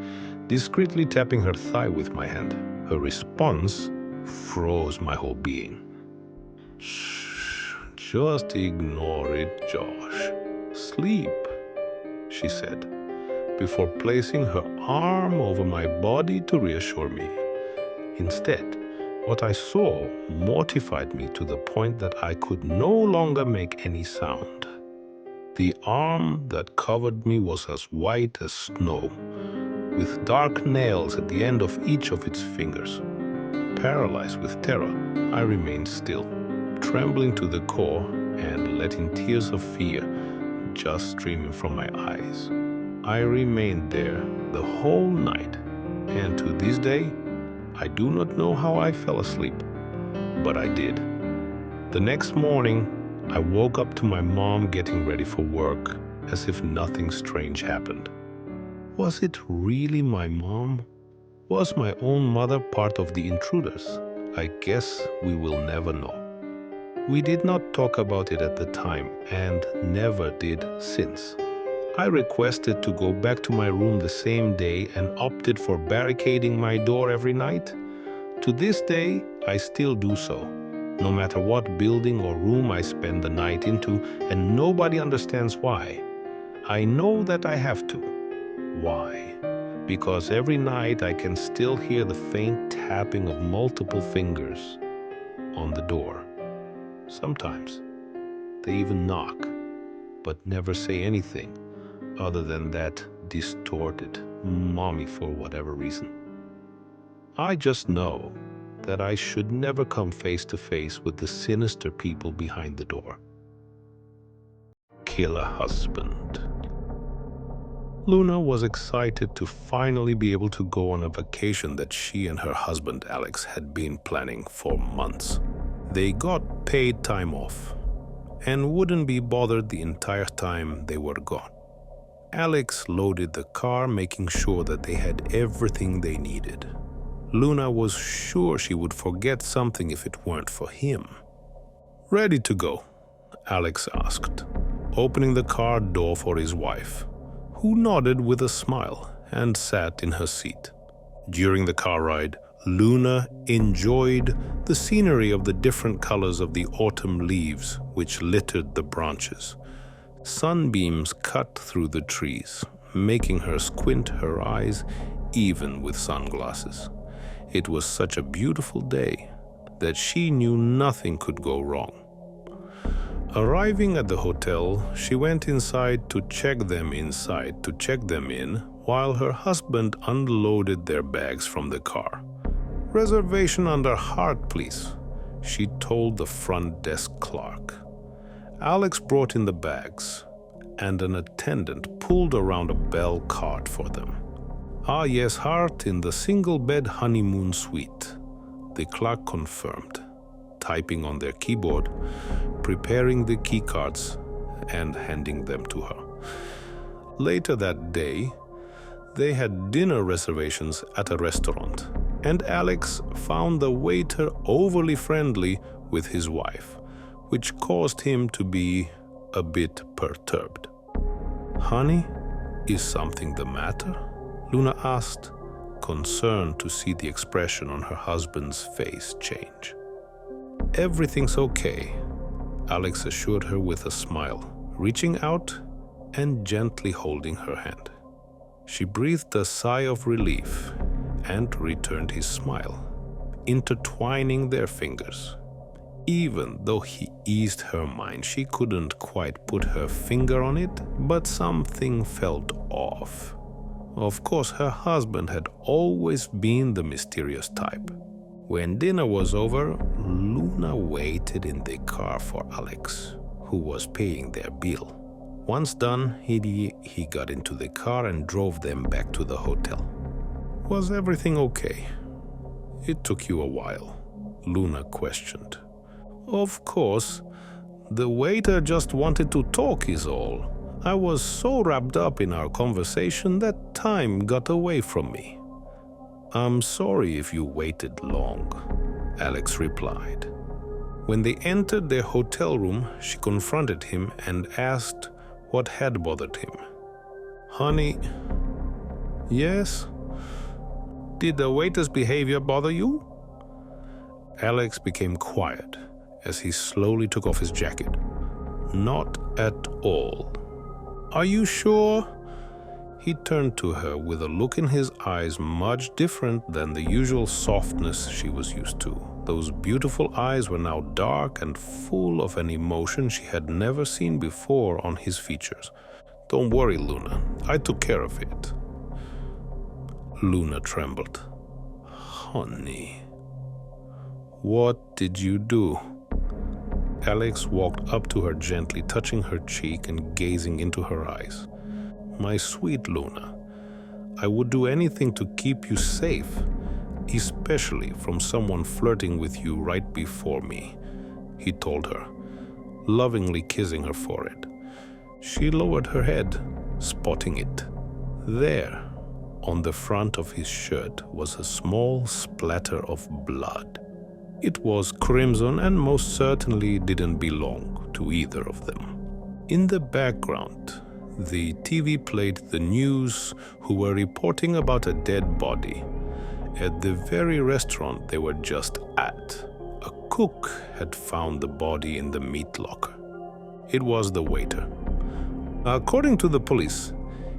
discreetly tapping her thigh with my hand. Her response froze my whole being. "Shh, just ignore it, Josh. Sleep," she said, before placing her arm over my body to reassure me. Instead, what I saw mortified me to the point that I could no longer make any sound. The arm that covered me was as white as snow, with dark nails at the end of each of its fingers. Paralyzed with terror, I remained still, trembling to the core and letting tears of fear just streaming from my eyes. I remained there the whole night, and to this day, I do not know how I fell asleep, but I did. The next morning, I woke up to my mom getting ready for work, as if nothing strange happened. Was it really my mom? Was my own mother part of the intruders? I guess we will never know. We did not talk about it at the time and never did since. I requested to go back to my room the same day and opted for barricading my door every night. To this day, I still do so, no matter what building or room I spend the night into, and nobody understands why. I know that I have to. Why? Because every night I can still hear the faint tapping of multiple fingers on the door. Sometimes they even knock, but never say anything other than that distorted "mommy" for whatever reason. I just know that I should never come face to face with the sinister people behind the door. Killer husband. Luna was excited to finally be able to go on a vacation that she and her husband Alex had been planning for months. They got paid time off and wouldn't be bothered the entire time they were gone. Alex loaded the car, making sure that they had everything they needed. Luna was sure she would forget something if it weren't for him. "Ready to go?" Alex asked, opening the car door for his wife, who nodded with a smile and sat in her seat. During the car ride, Luna enjoyed the scenery of the different colors of the autumn leaves which littered the branches. Sunbeams cut through the trees, making her squint her eyes even with sunglasses. It was such a beautiful day that she knew nothing could go wrong. Arriving at the hotel, she went inside to check them in while her husband unloaded their bags from the car. "Reservation under heart, please," she told the front desk clerk. Alex brought in the bags, and an attendant pulled around a bell cart for them. "Ah yes, heart in the single-bed honeymoon suite," the clerk confirmed, typing on their keyboard, preparing the keycards, and handing them to her. Later that day, they had dinner reservations at a restaurant, and Alex found the waiter overly friendly with his wife, which caused him to be a bit perturbed. "Honey, is something the matter?" Luna asked, concerned to see the expression on her husband's face change. "Everything's okay," Alex assured her with a smile, reaching out and gently holding her hand. She breathed a sigh of relief and returned his smile, intertwining their fingers. Even though he eased her mind, she couldn't quite put her finger on it, but something felt off. Of course, her husband had always been the mysterious type. When dinner was over, Luna waited in the car for Alex, who was paying their bill. Once done, he got into the car and drove them back to the hotel. "Was everything okay? It took you a while," Luna questioned. "Of course, the waiter just wanted to talk is all. I was so wrapped up in our conversation that time got away from me." "I'm sorry if you waited long," Alex replied. When they entered their hotel room, she confronted him and asked what had bothered him. "Honey, yes? Did the waiter's behavior bother you?" Alex became quiet as he slowly took off his jacket. "Not at all." "Are you sure?" He turned to her with a look in his eyes much different than the usual softness she was used to. Those beautiful eyes were now dark and full of an emotion she had never seen before on his features. "Don't worry, Luna. I took care of it." Luna trembled. "Honey, what did you do?" Alex walked up to her gently, touching her cheek and gazing into her eyes. "My sweet Luna, I would do anything to keep you safe, especially from someone flirting with you right before me," he told her, lovingly kissing her forehead. She lowered her head, spotting it. There, on the front of his shirt, was a small splatter of blood. It was crimson and most certainly didn't belong to either of them. In the background, the TV played the news, who were reporting about a dead body at the very restaurant they were just at. A cook had found the body in the meat locker. It was the waiter. According to the police,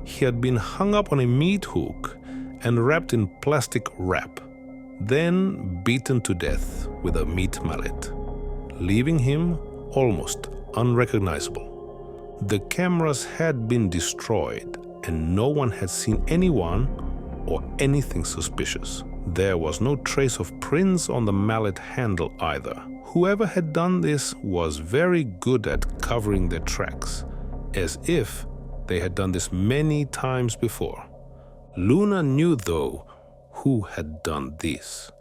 he had been hung up on a meat hook and wrapped in plastic wrap, then beaten to death with a meat mallet, leaving him almost unrecognizable. The cameras had been destroyed and no one had seen anyone or anything suspicious. There was no trace of prints on the mallet handle either. Whoever had done this was very good at covering their tracks, as if they had done this many times before. Luna knew, though, who had done this.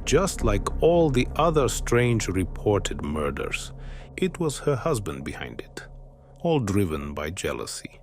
Just like all the other strange reported murders, it was her husband behind it, all driven by jealousy.